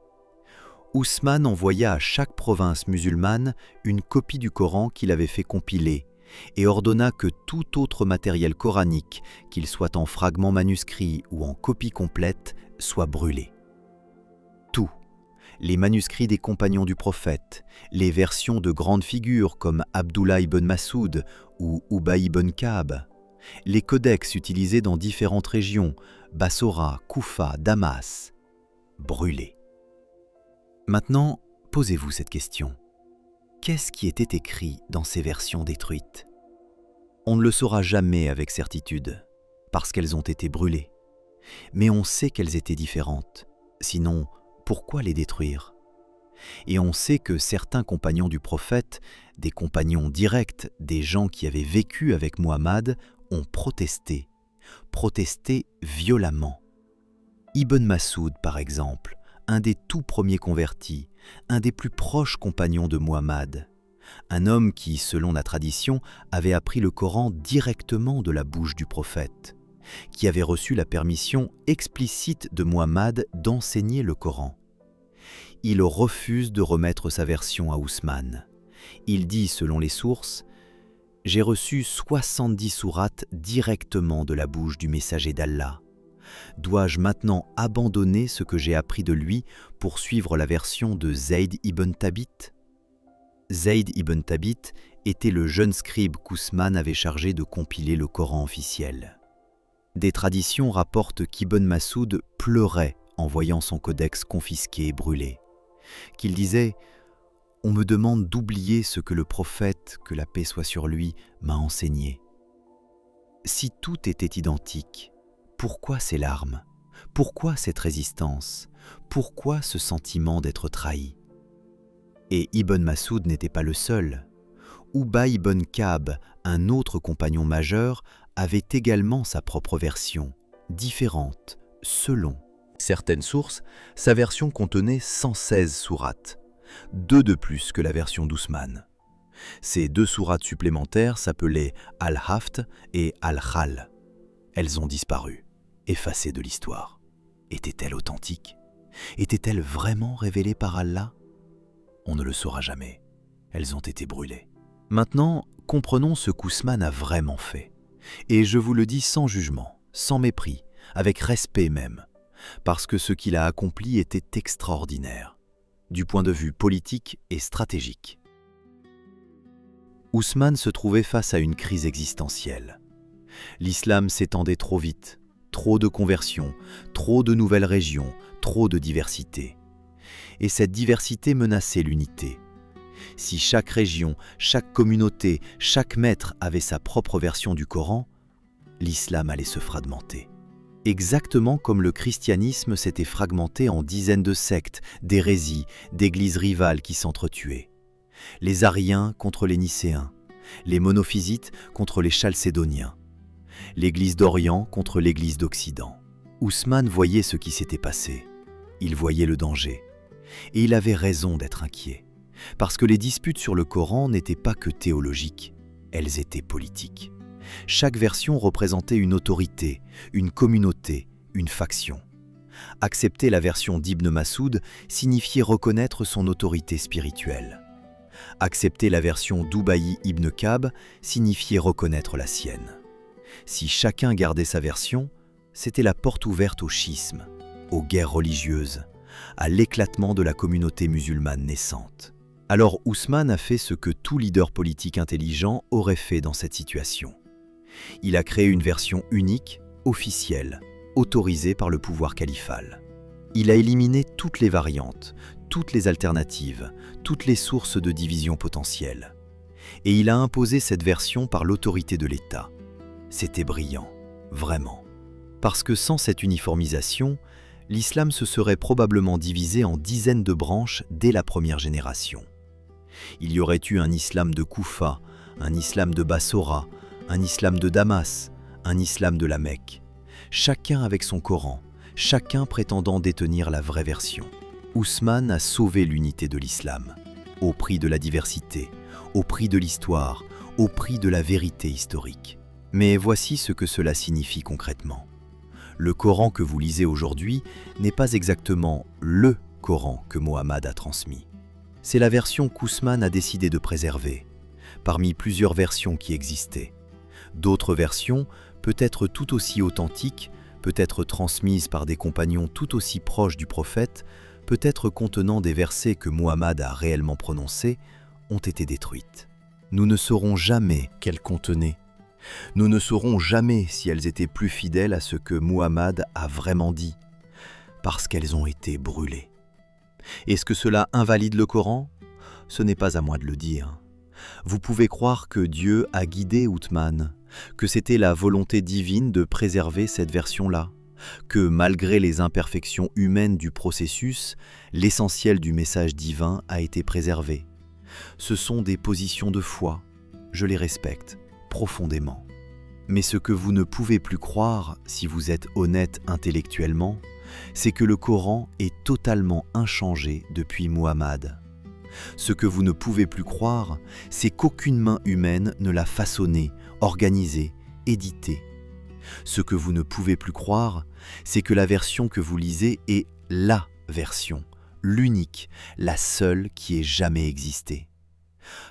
Ousmane envoya à chaque province musulmane une copie du Coran qu'il avait fait compiler et ordonna que tout autre matériel coranique, qu'il soit en fragments manuscrits ou en copie complète, soit brûlé. Tout, les manuscrits des compagnons du prophète, les versions de grandes figures comme Abdullah ibn Masoud ou Ubay ibn Ka'b, les codex utilisés dans différentes régions, Bassora, Koufa, Damas, brûlés. Maintenant, posez-vous cette question. Qu'est-ce qui était écrit dans ces versions détruites? On ne le saura jamais avec certitude, parce qu'elles ont été brûlées. Mais on sait qu'elles étaient différentes. Sinon, pourquoi les détruire? Et on sait que certains compagnons du prophète, des compagnons directs, des gens qui avaient vécu avec Muhammad, ont protesté violemment. Ibn Masoud, par exemple, un des tout premiers convertis, un des plus proches compagnons de Muhammad, un homme qui, selon la tradition, avait appris le Coran directement de la bouche du prophète, qui avait reçu la permission explicite de Muhammad d'enseigner le Coran. Il refuse de remettre sa version à Ousmane. Il dit, selon les sources, « J'ai reçu 70 sourates directement de la bouche du messager d'Allah. Dois-je maintenant abandonner ce que j'ai appris de lui pour suivre la version de Zayd ibn Thabit ?» Zayd ibn Thabit était le jeune scribe qu'Ousmane avait chargé de compiler le Coran officiel. Des traditions rapportent qu'Ibn Masoud pleurait en voyant son codex confisqué et brûlé, qu'il disait « On me demande d'oublier ce que le prophète, que la paix soit sur lui, m'a enseigné. » Si tout était identique, pourquoi ces larmes? Pourquoi cette résistance? Pourquoi ce sentiment d'être trahi? Et Ibn Masoud n'était pas le seul. Ubay ibn Ka'b, un autre compagnon majeur, avait également sa propre version, différente, selon certaines sources. Sa version contenait 116 sourates, 2 de plus que la version d'Ousmane. Ces 2 sourates supplémentaires s'appelaient Al-Haft et Al-Khal. Elles ont disparu, effacées de l'histoire. Étaient-elles authentiques? Étaient-elles vraiment révélées par Allah? On ne le saura jamais. Elles ont été brûlées. Maintenant, comprenons ce qu'Ousmane a vraiment fait. Et je vous le dis sans jugement, sans mépris, avec respect même, parce que ce qu'il a accompli était extraordinaire, du point de vue politique et stratégique. Ousmane se trouvait face à une crise existentielle. L'islam s'étendait trop vite, trop de conversions, trop de nouvelles régions, trop de diversité. Et cette diversité menaçait l'unité. Si chaque région, chaque communauté, chaque maître avait sa propre version du Coran, l'islam allait se fragmenter. Exactement comme le christianisme s'était fragmenté en dizaines de sectes, d'hérésies, d'églises rivales qui s'entretuaient. Les Ariens contre les Nicéens, les monophysites contre les Chalcédoniens, l'Église d'Orient contre l'Église d'Occident. Ousmane voyait ce qui s'était passé. Il voyait le danger. Et il avait raison d'être inquiet, parce que les disputes sur le Coran n'étaient pas que théologiques, elles étaient politiques. Chaque version représentait une autorité, une communauté, une faction. Accepter la version d'Ibn Masoud signifiait reconnaître son autorité spirituelle. Accepter la version d'Ubay ibn Ka'b signifiait reconnaître la sienne. Si chacun gardait sa version, c'était la porte ouverte au schisme, aux guerres religieuses, à l'éclatement de la communauté musulmane naissante. Alors Ousmane a fait ce que tout leader politique intelligent aurait fait dans cette situation. Il a créé une version unique, officielle, autorisée par le pouvoir califal. Il a éliminé toutes les variantes, toutes les alternatives, toutes les sources de division potentielles. Et il a imposé cette version par l'autorité de l'État. C'était brillant, vraiment. Parce que sans cette uniformisation, l'islam se serait probablement divisé en dizaines de branches dès la première génération. Il y aurait eu un islam de Koufa, un islam de Bassora, un islam de Damas, un islam de la Mecque. Chacun avec son Coran, chacun prétendant détenir la vraie version. Ousmane a sauvé l'unité de l'islam, au prix de la diversité, au prix de l'histoire, au prix de la vérité historique. Mais voici ce que cela signifie concrètement. Le Coran que vous lisez aujourd'hui n'est pas exactement le Coran que Mohammed a transmis. C'est la version qu'Ousmane a décidé de préserver, parmi plusieurs versions qui existaient. D'autres versions, peut-être tout aussi authentiques, peut-être transmises par des compagnons tout aussi proches du prophète, peut-être contenant des versets que Mohammed a réellement prononcés, ont été détruites. Nous ne saurons jamais qu'elles contenaient. Nous ne saurons jamais si elles étaient plus fidèles à ce que Mohammed a vraiment dit, parce qu'elles ont été brûlées. Est-ce que cela invalide le Coran? Ce n'est pas à moi de le dire. Vous pouvez croire que Dieu a guidé Ousmane, que c'était la volonté divine de préserver cette version-là, que malgré les imperfections humaines du processus, l'essentiel du message divin a été préservé. Ce sont des positions de foi, je les respecte profondément. Mais ce que vous ne pouvez plus croire, si vous êtes honnête intellectuellement, c'est que le Coran est totalement inchangé depuis Muhammad. Ce que vous ne pouvez plus croire, c'est qu'aucune main humaine ne l'a façonné, organisé, édité. Ce que vous ne pouvez plus croire, c'est que la version que vous lisez est LA version, l'unique, la seule qui ait jamais existé.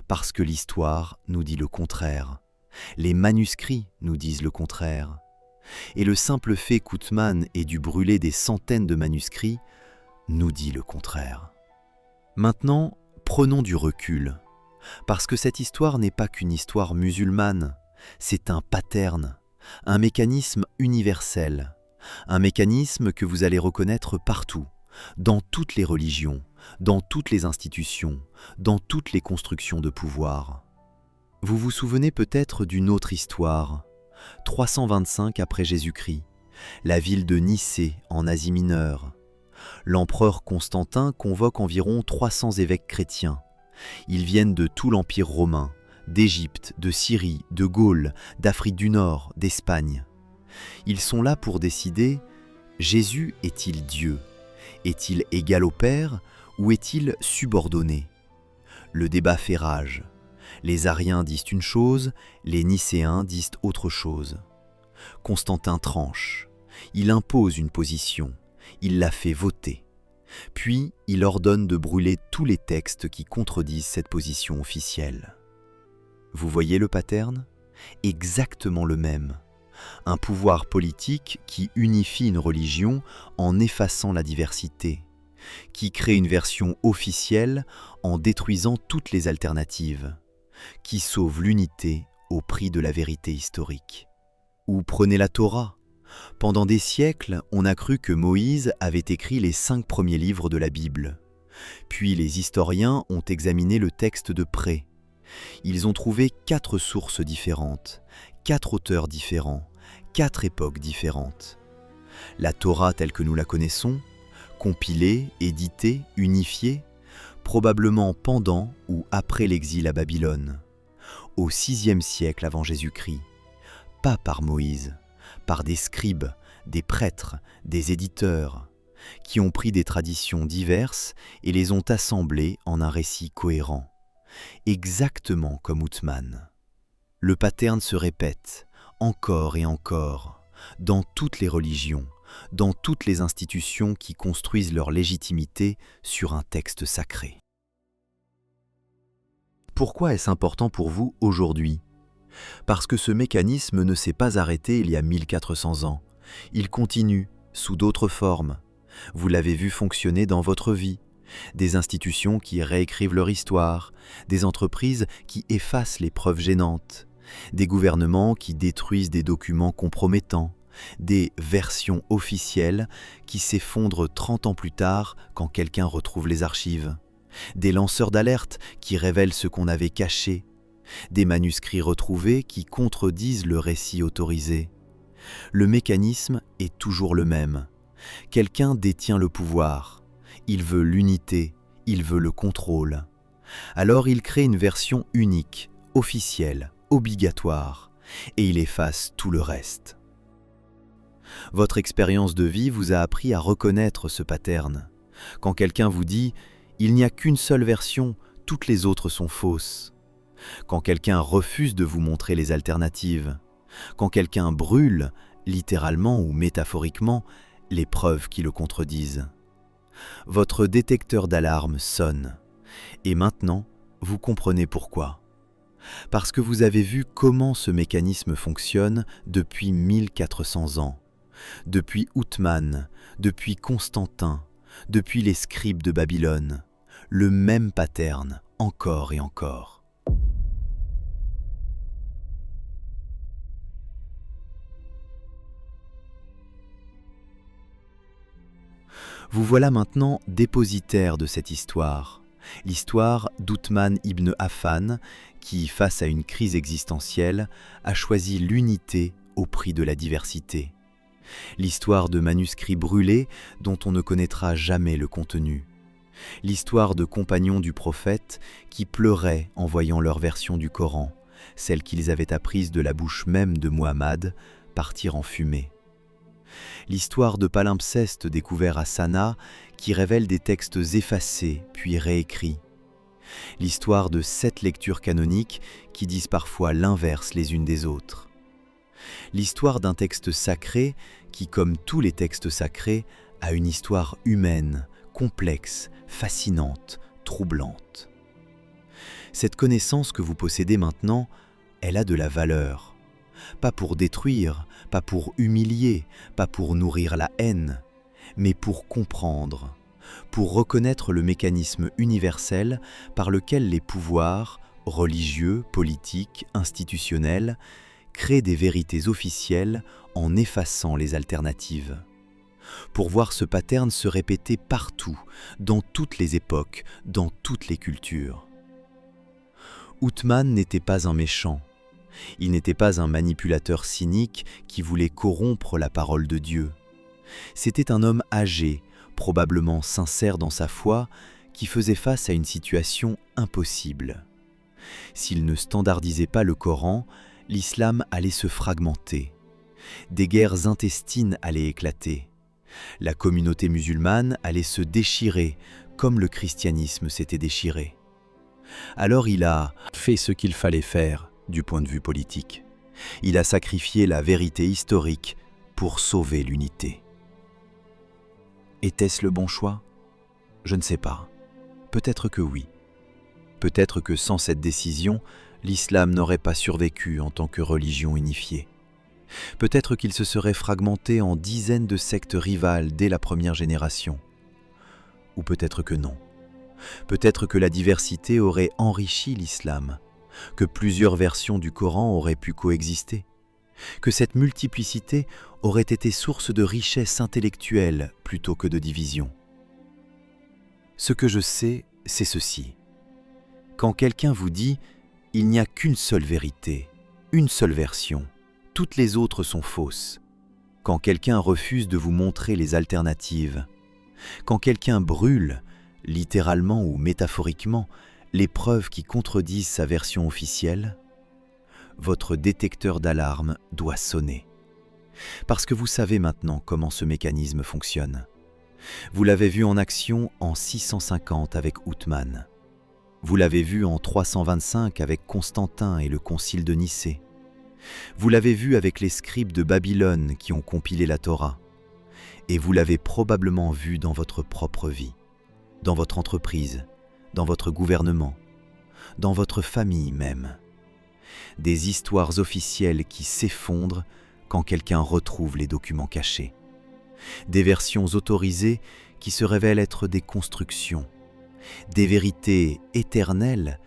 Parce que l'histoire nous dit le contraire. Les manuscrits nous disent le contraire. Et le simple fait qu'Uthman ait dû brûler des centaines de manuscrits nous dit le contraire. Maintenant, prenons du recul, parce que cette histoire n'est pas qu'une histoire musulmane, c'est un pattern, un mécanisme universel, un mécanisme que vous allez reconnaître partout, dans toutes les religions, dans toutes les institutions, dans toutes les constructions de pouvoir. Vous vous souvenez peut-être d'une autre histoire, 325 après Jésus-Christ, la ville de Nicée en Asie mineure. L'empereur Constantin convoque environ 300 évêques chrétiens. Ils viennent de tout l'Empire romain, d'Égypte, de Syrie, de Gaule, d'Afrique du Nord, d'Espagne. Ils sont là pour décider, Jésus est-il Dieu? Est-il égal au Père ou est-il subordonné? Le débat fait rage. Les Ariens disent une chose, les Nicéens disent autre chose. Constantin tranche. Il impose une position. Il la fait voter. Puis, il ordonne de brûler tous les textes qui contredisent cette position officielle. Vous voyez le pattern? Exactement le même. Un pouvoir politique qui unifie une religion en effaçant la diversité, qui crée une version officielle en détruisant toutes les alternatives, qui sauve l'unité au prix de la vérité historique. Ou prenez la Torah. Pendant des siècles, on a cru que Moïse avait écrit les 5 premiers livres de la Bible. Puis les historiens ont examiné le texte de près. Ils ont trouvé 4 sources différentes, 4 auteurs différents, 4 époques différentes. La Torah telle que nous la connaissons, compilée, éditée, unifiée, probablement pendant ou après l'exil à Babylone, au VIe siècle avant Jésus-Christ, pas par Moïse, par des scribes, des prêtres, des éditeurs, qui ont pris des traditions diverses et les ont assemblées en un récit cohérent, exactement comme Uthman. Le pattern se répète, encore et encore, dans toutes les religions, dans toutes les institutions qui construisent leur légitimité sur un texte sacré. Pourquoi est-ce important pour vous aujourd'hui? Parce que ce mécanisme ne s'est pas arrêté il y a 1400 ans. Il continue, sous d'autres formes. Vous l'avez vu fonctionner dans votre vie. Des institutions qui réécrivent leur histoire, des entreprises qui effacent les preuves gênantes, des gouvernements qui détruisent des documents compromettants, des versions officielles qui s'effondrent 30 ans plus tard quand quelqu'un retrouve les archives, des lanceurs d'alerte qui révèlent ce qu'on avait caché, des manuscrits retrouvés qui contredisent le récit autorisé. Le mécanisme est toujours le même. Quelqu'un détient le pouvoir. Il veut l'unité, il veut le contrôle. Alors il crée une version unique, officielle, obligatoire, et il efface tout le reste. Votre expérience de vie vous a appris à reconnaître ce pattern. Quand quelqu'un vous dit « il n'y a qu'une seule version, toutes les autres sont fausses », quand quelqu'un refuse de vous montrer les alternatives, quand quelqu'un brûle, littéralement ou métaphoriquement, les preuves qui le contredisent. Votre détecteur d'alarme sonne. Et maintenant, vous comprenez pourquoi. Parce que vous avez vu comment ce mécanisme fonctionne depuis 1400 ans. Depuis Uthman, depuis Constantin, depuis les scribes de Babylone. Le même pattern, encore et encore. Vous voilà maintenant dépositaire de cette histoire, l'histoire d'Uthman ibn Affan qui, face à une crise existentielle, a choisi l'unité au prix de la diversité. L'histoire de manuscrits brûlés dont on ne connaîtra jamais le contenu. L'histoire de compagnons du prophète qui pleuraient en voyant leur version du Coran, celle qu'ils avaient apprise de la bouche même de Muhammad, partir en fumée. L'histoire de palimpsestes découverts à Sanaa qui révèlent des textes effacés puis réécrits. L'histoire de 7 lectures canoniques qui disent parfois l'inverse les unes des autres. L'histoire d'un texte sacré qui, comme tous les textes sacrés, a une histoire humaine, complexe, fascinante, troublante. Cette connaissance que vous possédez maintenant, elle a de la valeur. Pas pour détruire, pas pour humilier, pas pour nourrir la haine, mais pour comprendre, pour reconnaître le mécanisme universel par lequel les pouvoirs, religieux, politiques, institutionnels, créent des vérités officielles en effaçant les alternatives. Pour voir ce pattern se répéter partout, dans toutes les époques, dans toutes les cultures. Uthman n'était pas un méchant. Il n'était pas un manipulateur cynique qui voulait corrompre la parole de Dieu. C'était un homme âgé, probablement sincère dans sa foi, qui faisait face à une situation impossible. S'il ne standardisait pas le Coran, l'islam allait se fragmenter. Des guerres intestines allaient éclater. La communauté musulmane allait se déchirer comme le christianisme s'était déchiré. Alors il a fait ce qu'il fallait faire du point de vue politique. Il a sacrifié la vérité historique pour sauver l'unité. Était-ce le bon choix? Je ne sais pas. Peut-être que oui. Peut-être que sans cette décision, l'islam n'aurait pas survécu en tant que religion unifiée. Peut-être qu'il se serait fragmenté en dizaines de sectes rivales dès la première génération. Ou peut-être que non. Peut-être que la diversité aurait enrichi l'islam, que plusieurs versions du Coran auraient pu coexister, que cette multiplicité aurait été source de richesse intellectuelle plutôt que de division. Ce que je sais, c'est ceci. Quand quelqu'un vous dit « il n'y a qu'une seule vérité, une seule version », toutes les autres sont fausses. Quand quelqu'un refuse de vous montrer les alternatives, quand quelqu'un brûle, littéralement ou métaphoriquement, les preuves qui contredisent sa version officielle, votre détecteur d'alarme doit sonner. Parce que vous savez maintenant comment ce mécanisme fonctionne. Vous l'avez vu en action en 650 avec Uthman. Vous l'avez vu en 325 avec Constantin et le concile de Nicée. Vous l'avez vu avec les scribes de Babylone qui ont compilé la Torah. Et vous l'avez probablement vu dans votre propre vie, dans votre entreprise, dans votre gouvernement, dans votre famille même. Des histoires officielles qui s'effondrent quand quelqu'un retrouve les documents cachés. Des versions autorisées qui se révèlent être des constructions. Des vérités éternelles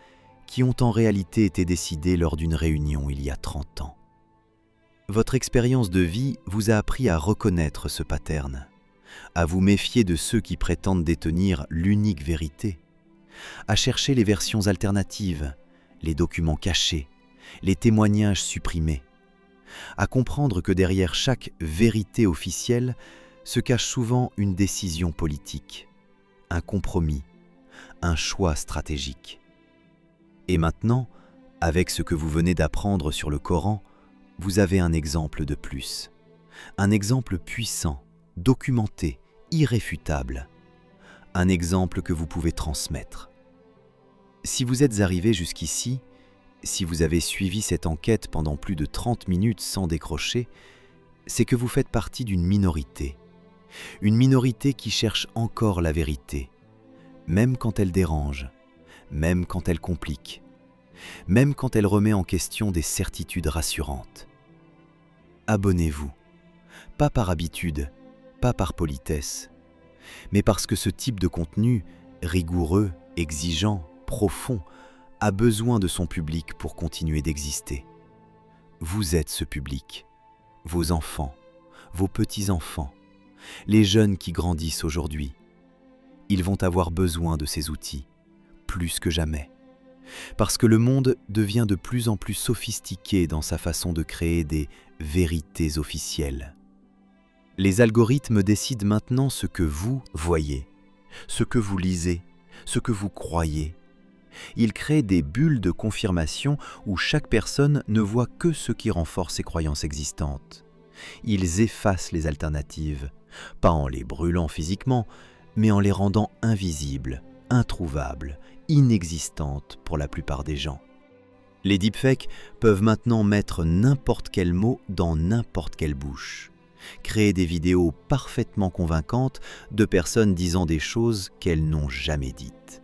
qui ont en réalité été décidées lors d'une réunion il y a 30 ans. Votre expérience de vie vous a appris à reconnaître ce pattern, à vous méfier de ceux qui prétendent détenir l'unique vérité, à chercher les versions alternatives, les documents cachés, les témoignages supprimés, à comprendre que derrière chaque vérité officielle se cache souvent une décision politique, un compromis, un choix stratégique. Et maintenant, avec ce que vous venez d'apprendre sur le Coran, vous avez un exemple de plus. Un exemple puissant, documenté, irréfutable. Un exemple que vous pouvez transmettre. Si vous êtes arrivé jusqu'ici, si vous avez suivi cette enquête pendant plus de 30 minutes sans décrocher, c'est que vous faites partie d'une minorité. Une minorité qui cherche encore la vérité, même quand elle dérange, même quand elle complique, même quand elle remet en question des certitudes rassurantes. Abonnez-vous, pas par habitude, pas par politesse, mais parce que ce type de contenu, rigoureux, exigeant, profond, a besoin de son public pour continuer d'exister. Vous êtes ce public, vos enfants, vos petits-enfants, les jeunes qui grandissent aujourd'hui. Ils vont avoir besoin de ces outils, plus que jamais. Parce que le monde devient de plus en plus sophistiqué dans sa façon de créer des vérités officielles. Les algorithmes décident maintenant ce que vous voyez, ce que vous lisez, ce que vous croyez. Ils créent des bulles de confirmation où chaque personne ne voit que ce qui renforce ses croyances existantes. Ils effacent les alternatives, pas en les brûlant physiquement, mais en les rendant invisibles, introuvables, inexistantes pour la plupart des gens. Les deepfakes peuvent maintenant mettre n'importe quel mot dans n'importe quelle bouche, créer des vidéos parfaitement convaincantes de personnes disant des choses qu'elles n'ont jamais dites.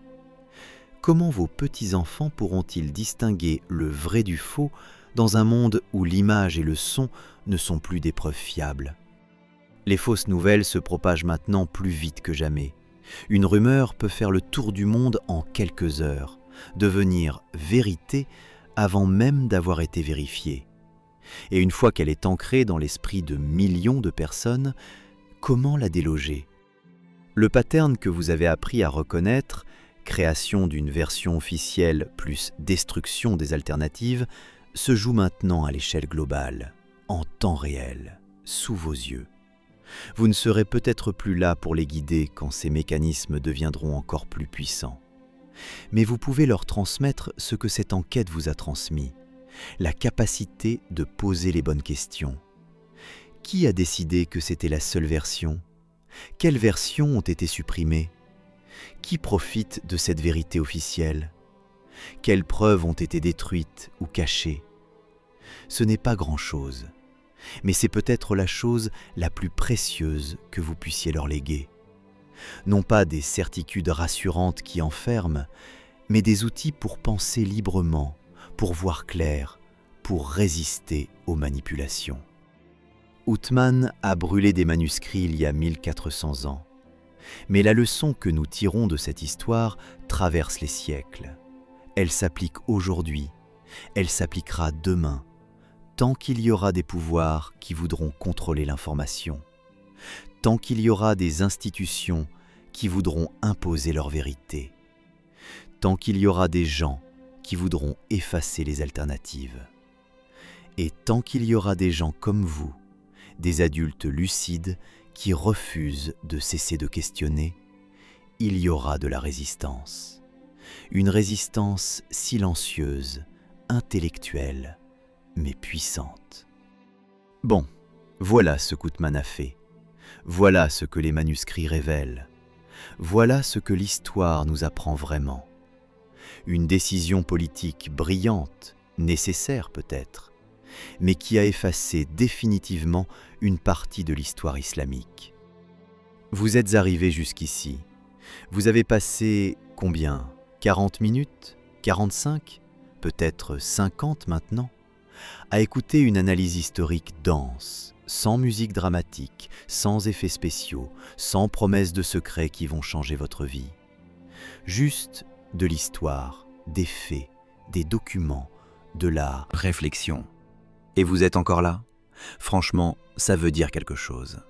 Comment vos petits-enfants pourront-ils distinguer le vrai du faux dans un monde où l'image et le son ne sont plus des preuves fiables? Les fausses nouvelles se propagent maintenant plus vite que jamais. Une rumeur peut faire le tour du monde en quelques heures, devenir vérité avant même d'avoir été vérifiée. Et une fois qu'elle est ancrée dans l'esprit de millions de personnes, comment la déloger? Le pattern que vous avez appris à reconnaître, création d'une version officielle plus destruction des alternatives, se joue maintenant à l'échelle globale, en temps réel, sous vos yeux. Vous ne serez peut-être plus là pour les guider quand ces mécanismes deviendront encore plus puissants. Mais vous pouvez leur transmettre ce que cette enquête vous a transmis, la capacité de poser les bonnes questions. Qui a décidé que c'était la seule version? Quelles versions ont été supprimées? Qui profite de cette vérité officielle? Quelles preuves ont été détruites ou cachées? Ce n'est pas grand-chose, mais c'est peut-être la chose la plus précieuse que vous puissiez leur léguer. Non pas des certitudes rassurantes qui enferment, mais des outils pour penser librement, pour voir clair, pour résister aux manipulations. Othman a brûlé des manuscrits il y a 1400 ans. Mais la leçon que nous tirons de cette histoire traverse les siècles. Elle s'applique aujourd'hui, elle s'appliquera demain, tant qu'il y aura des pouvoirs qui voudront contrôler l'information, tant qu'il y aura des institutions qui voudront imposer leur vérité, tant qu'il y aura des gens qui voudront effacer les alternatives, et tant qu'il y aura des gens comme vous, des adultes lucides qui refusent de cesser de questionner, il y aura de la résistance. Une résistance silencieuse, intellectuelle, mais puissante. Bon, voilà ce qu'Othman a fait. Voilà ce que les manuscrits révèlent. Voilà ce que l'histoire nous apprend vraiment. Une décision politique brillante, nécessaire peut-être, mais qui a effacé définitivement une partie de l'histoire islamique. Vous êtes arrivé jusqu'ici. Vous avez passé combien? 40 minutes? 45? Peut-être 50 maintenant? À écouter une analyse historique dense, sans musique dramatique, sans effets spéciaux, sans promesses de secrets qui vont changer votre vie. Juste de l'histoire, des faits, des documents, de la réflexion. Et vous êtes encore là? Franchement, ça veut dire quelque chose.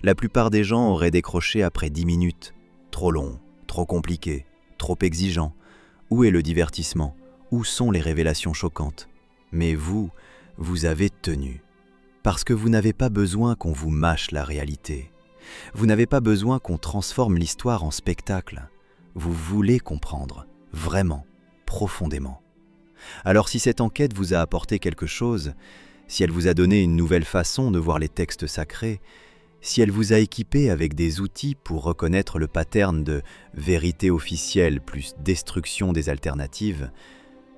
La plupart des gens auraient décroché après 10 minutes. Trop long, trop compliqué, trop exigeant. Où est le divertissement? Où sont les révélations choquantes? Mais vous avez tenu. Parce que vous n'avez pas besoin qu'on vous mâche la réalité. Vous n'avez pas besoin qu'on transforme l'histoire en spectacle. Vous voulez comprendre, vraiment, profondément. Alors si cette enquête vous a apporté quelque chose, si elle vous a donné une nouvelle façon de voir les textes sacrés, si elle vous a équipé avec des outils pour reconnaître le pattern de vérité officielle plus destruction des alternatives,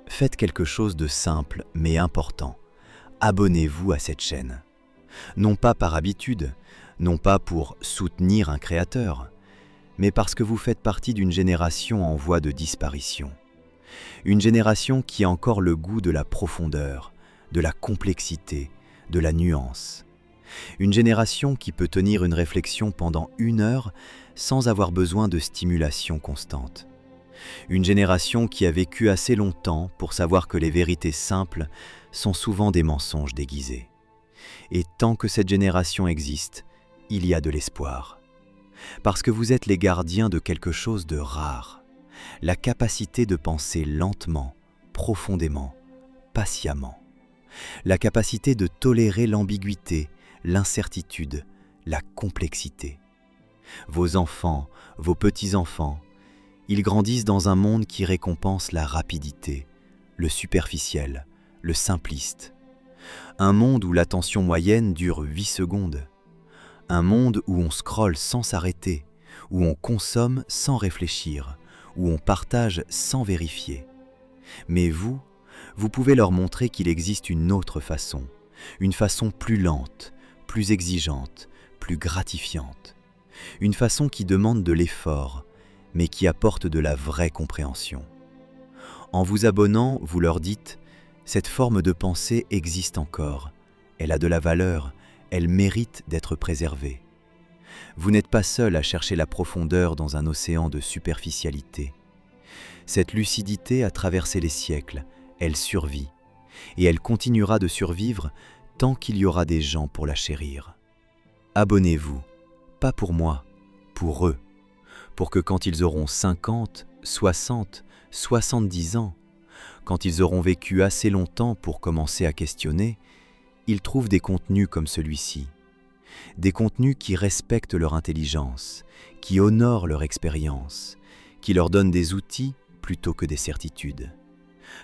faites quelque chose de simple mais important. Abonnez-vous à cette chaîne. Non pas par habitude, non pas pour soutenir un créateur, mais parce que vous faites partie d'une génération en voie de disparition. Une génération qui a encore le goût de la profondeur, de la complexité, de la nuance. Une génération qui peut tenir une réflexion pendant 1 heure sans avoir besoin de stimulation constante. Une génération qui a vécu assez longtemps pour savoir que les vérités simples sont souvent des mensonges déguisés. Et tant que cette génération existe, il y a de l'espoir. Parce que vous êtes les gardiens de quelque chose de rare, la capacité de penser lentement, profondément, patiemment, la capacité de tolérer l'ambiguïté, l'incertitude, la complexité. Vos enfants, vos petits-enfants, ils grandissent dans un monde qui récompense la rapidité, le superficiel, le simpliste. Un monde où l'attention moyenne dure 8 secondes. Un monde où on scrolle sans s'arrêter, où on consomme sans réfléchir, où on partage sans vérifier. Mais vous pouvez leur montrer qu'il existe une autre façon, une façon plus lente, plus exigeante, plus gratifiante. Une façon qui demande de l'effort, mais qui apporte de la vraie compréhension. En vous abonnant, vous leur dites « Cette forme de pensée existe encore, elle a de la valeur, elle mérite d'être préservée. » Vous n'êtes pas seul à chercher la profondeur dans un océan de superficialité. Cette lucidité a traversé les siècles, elle survit, et elle continuera de survivre tant qu'il y aura des gens pour la chérir. Abonnez-vous, pas pour moi, pour eux, pour que quand ils auront 50, 60, 70 ans, quand ils auront vécu assez longtemps pour commencer à questionner, ils trouvent des contenus comme celui-ci. Des contenus qui respectent leur intelligence, qui honorent leur expérience, qui leur donnent des outils plutôt que des certitudes.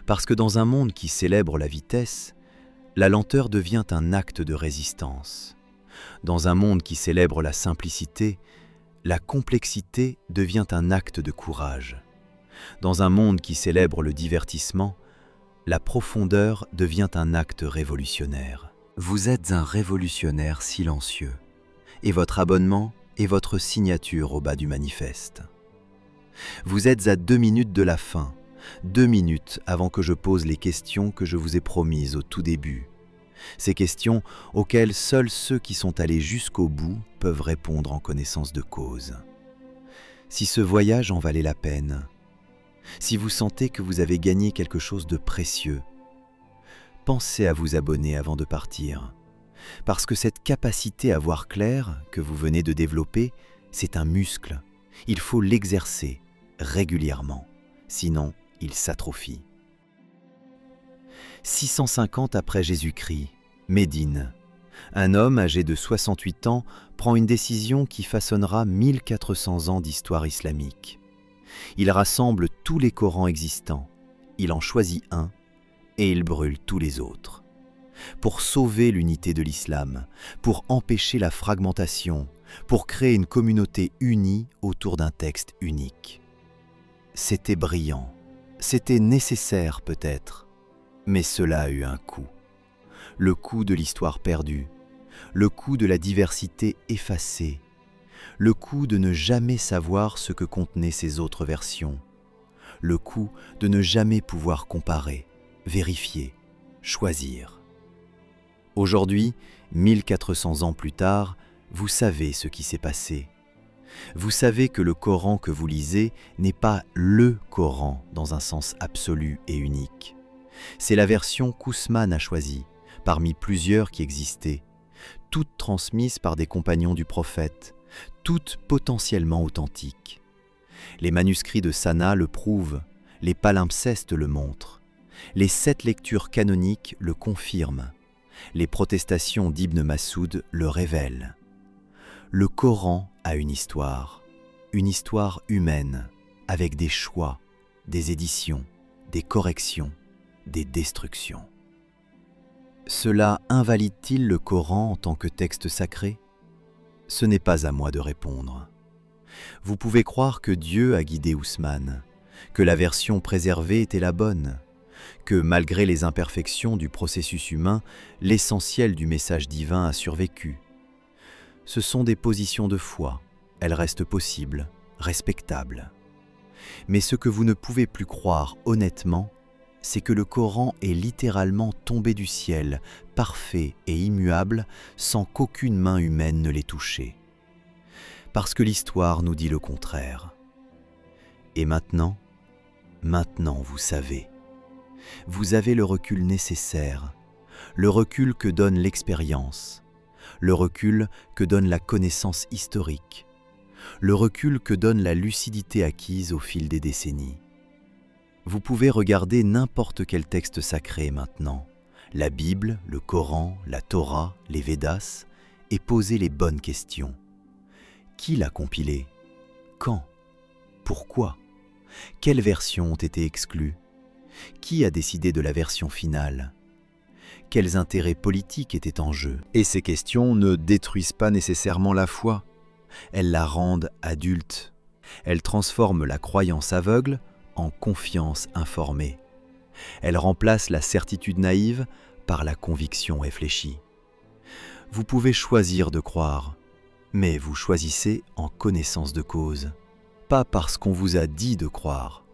Parce que dans un monde qui célèbre la vitesse, la lenteur devient un acte de résistance. Dans un monde qui célèbre la simplicité, la complexité devient un acte de courage. Dans un monde qui célèbre le divertissement, la profondeur devient un acte révolutionnaire. Vous êtes un révolutionnaire silencieux, et votre abonnement est votre signature au bas du manifeste. Vous êtes à 2 minutes de la fin, 2 minutes avant que je pose les questions que je vous ai promises au tout début. Ces questions auxquelles seuls ceux qui sont allés jusqu'au bout peuvent répondre en connaissance de cause. Si ce voyage en valait la peine, si vous sentez que vous avez gagné quelque chose de précieux, pensez à vous abonner avant de partir, parce que cette capacité à voir clair que vous venez de développer, c'est un muscle. Il faut l'exercer régulièrement, sinon il s'atrophie. 650 après Jésus-Christ, Médine. Un homme âgé de 68 ans prend une décision qui façonnera 1400 ans d'histoire islamique. Il rassemble tous les Corans existants, il en choisit un et il brûle tous les autres. Pour sauver l'unité de l'islam, pour empêcher la fragmentation, pour créer une communauté unie autour d'un texte unique. C'était brillant, c'était nécessaire peut-être, mais cela a eu un coût. Le coût de l'histoire perdue, le coût de la diversité effacée, le coût de ne jamais savoir ce que contenaient ces autres versions, le coût de ne jamais pouvoir comparer, vérifier, choisir. Aujourd'hui, 1400 ans plus tard, vous savez ce qui s'est passé. Vous savez que le Coran que vous lisez n'est pas le Coran dans un sens absolu et unique. C'est la version qu'Ousmane a choisie, parmi plusieurs qui existaient, toutes transmises par des compagnons du prophète, toutes potentiellement authentiques. Les manuscrits de Sanaa le prouvent, les palimpsestes le montrent, les 7 lectures canoniques le confirment, les protestations d'Ibn Massoud le révèlent. Le Coran a une histoire humaine, avec des choix, des éditions, des corrections, des destructions. Cela invalide-t-il le Coran en tant que texte sacré ? Ce n'est pas à moi de répondre. Vous pouvez croire que Dieu a guidé Ousmane, que la version préservée était la bonne, que malgré les imperfections du processus humain, l'essentiel du message divin a survécu. Ce sont des positions de foi, elles restent possibles, respectables. Mais ce que vous ne pouvez plus croire honnêtement, c'est que le Coran est littéralement tombé du ciel, parfait et immuable, sans qu'aucune main humaine ne l'ait touché. Parce que l'histoire nous dit le contraire. Et maintenant vous savez. Vous avez le recul nécessaire, le recul que donne l'expérience, le recul que donne la connaissance historique, le recul que donne la lucidité acquise au fil des décennies. Vous pouvez regarder n'importe quel texte sacré maintenant, la Bible, le Coran, la Torah, les Védas, et posez les bonnes questions. Qui l'a compilé? Quand? Pourquoi? Quelles versions ont été exclues? Qui a décidé de la version finale? Quels intérêts politiques étaient en jeu? Et ces questions ne détruisent pas nécessairement la foi. Elles la rendent adulte. Elles transforment la croyance aveugle en confiance informée. Elles remplacent la certitude naïve par la conviction réfléchie. Vous pouvez choisir de croire, mais vous choisissez en connaissance de cause. Pas parce qu'on vous a dit de croire,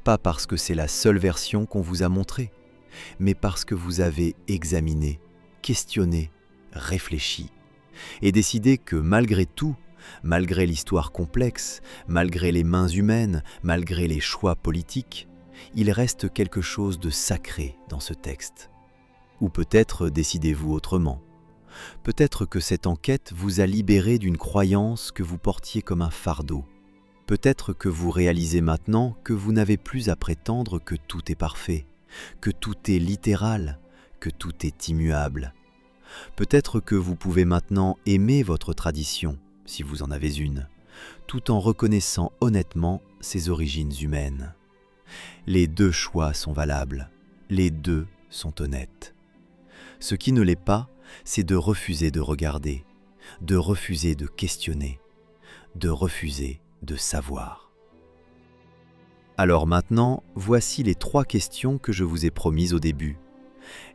pas parce que c'est la seule version qu'on vous a montrée, mais parce que vous avez examiné, questionné, réfléchi, et décidé que malgré tout, malgré l'histoire complexe, malgré les mains humaines, malgré les choix politiques, il reste quelque chose de sacré dans ce texte. Ou peut-être décidez-vous autrement. Peut-être que cette enquête vous a libéré d'une croyance que vous portiez comme un fardeau. Peut-être que vous réalisez maintenant que vous n'avez plus à prétendre que tout est parfait, que tout est littéral, que tout est immuable. Peut-être que vous pouvez maintenant aimer votre tradition, si vous en avez une, tout en reconnaissant honnêtement ses origines humaines. Les deux choix sont valables, les deux sont honnêtes. Ce qui ne l'est pas, c'est de refuser de regarder, de refuser de questionner, de refuser de savoir. Alors maintenant, voici les 3 questions que je vous ai promises au début.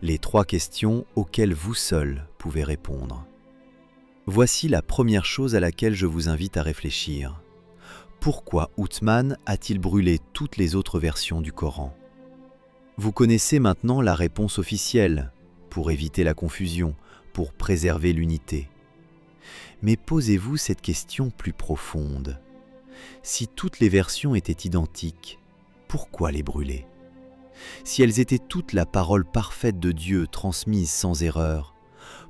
Les 3 questions auxquelles vous seul pouvez répondre. Voici la première chose à laquelle je vous invite à réfléchir. Pourquoi Uthman a-t-il brûlé toutes les autres versions du Coran? Vous connaissez maintenant la réponse officielle, pour éviter la confusion, pour préserver l'unité. Mais posez-vous cette question plus profonde. Si toutes les versions étaient identiques, pourquoi les brûler? Si elles étaient toutes la parole parfaite de Dieu transmise sans erreur,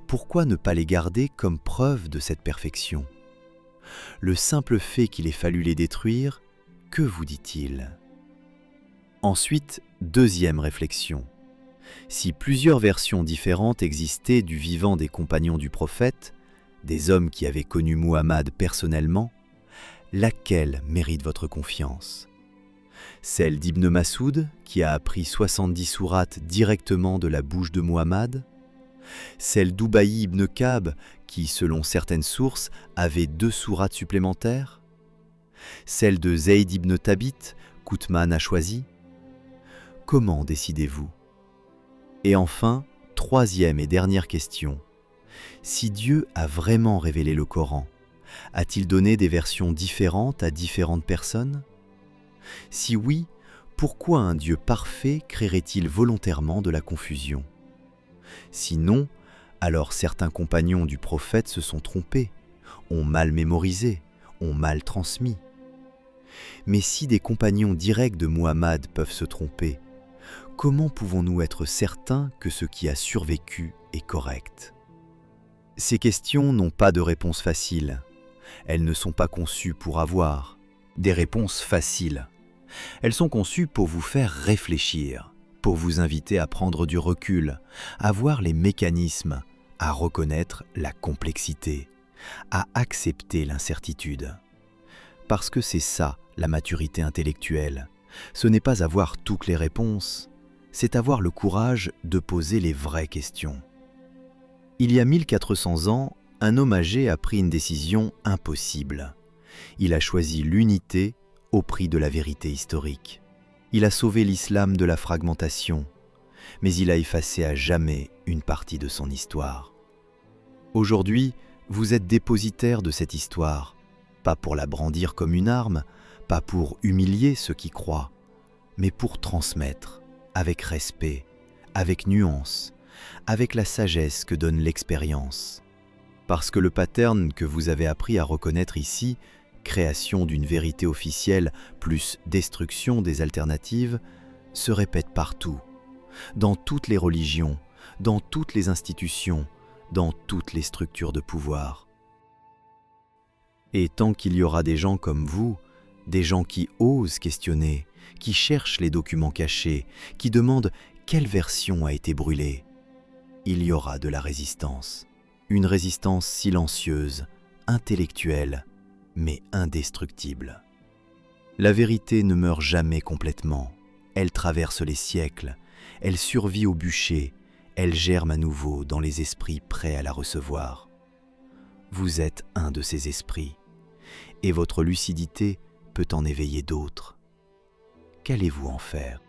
pourquoi ne pas les garder comme preuve de cette perfection? Le simple fait qu'il ait fallu les détruire, que vous dit-il? Ensuite, deuxième réflexion. Si plusieurs versions différentes existaient du vivant des compagnons du prophète, des hommes qui avaient connu Muhammad personnellement, laquelle mérite votre confiance? Celle d'Ibn Masoud, qui a appris 70 sourates directement de la bouche de Muhammad? Celle d'Ubayy ibn Ka'b, qui, selon certaines sources, avait 2 sourates supplémentaires? Celle de Zayd ibn Thabit, qu'Uthman a choisi? Comment décidez-vous? Et enfin, troisième et dernière question. Si Dieu a vraiment révélé le Coran, a-t-il donné des versions différentes à différentes personnes? Si oui, pourquoi un Dieu parfait créerait-il volontairement de la confusion? Si non, alors certains compagnons du prophète se sont trompés, ont mal mémorisé, ont mal transmis. Mais si des compagnons directs de Muhammad peuvent se tromper, comment pouvons-nous être certains que ce qui a survécu est correct? Ces questions n'ont pas de réponse facile. Elles ne sont pas conçues pour avoir des réponses faciles. Elles sont conçues pour vous faire réfléchir, pour vous inviter à prendre du recul, à voir les mécanismes, à reconnaître la complexité, à accepter l'incertitude. Parce que c'est ça, la maturité intellectuelle. Ce n'est pas avoir toutes les réponses, c'est avoir le courage de poser les vraies questions. Il y a 1400 ans, un homme âgé a pris une décision impossible. Il a choisi l'unité au prix de la vérité historique. Il a sauvé l'islam de la fragmentation, mais il a effacé à jamais une partie de son histoire. Aujourd'hui, vous êtes dépositaire de cette histoire, pas pour la brandir comme une arme, pas pour humilier ceux qui croient, mais pour transmettre, avec respect, avec nuance, avec la sagesse que donne l'expérience. Parce que le pattern que vous avez appris à reconnaître ici, création d'une vérité officielle plus destruction des alternatives, se répète partout, dans toutes les religions, dans toutes les institutions, dans toutes les structures de pouvoir. Et tant qu'il y aura des gens comme vous, des gens qui osent questionner, qui cherchent les documents cachés, qui demandent quelle version a été brûlée, il y aura de la résistance. Une résistance silencieuse, intellectuelle, mais indestructible. La vérité ne meurt jamais complètement. Elle traverse les siècles, elle survit au bûcher, elle germe à nouveau dans les esprits prêts à la recevoir. Vous êtes un de ces esprits, et votre lucidité peut en éveiller d'autres. Qu'allez-vous en faire ?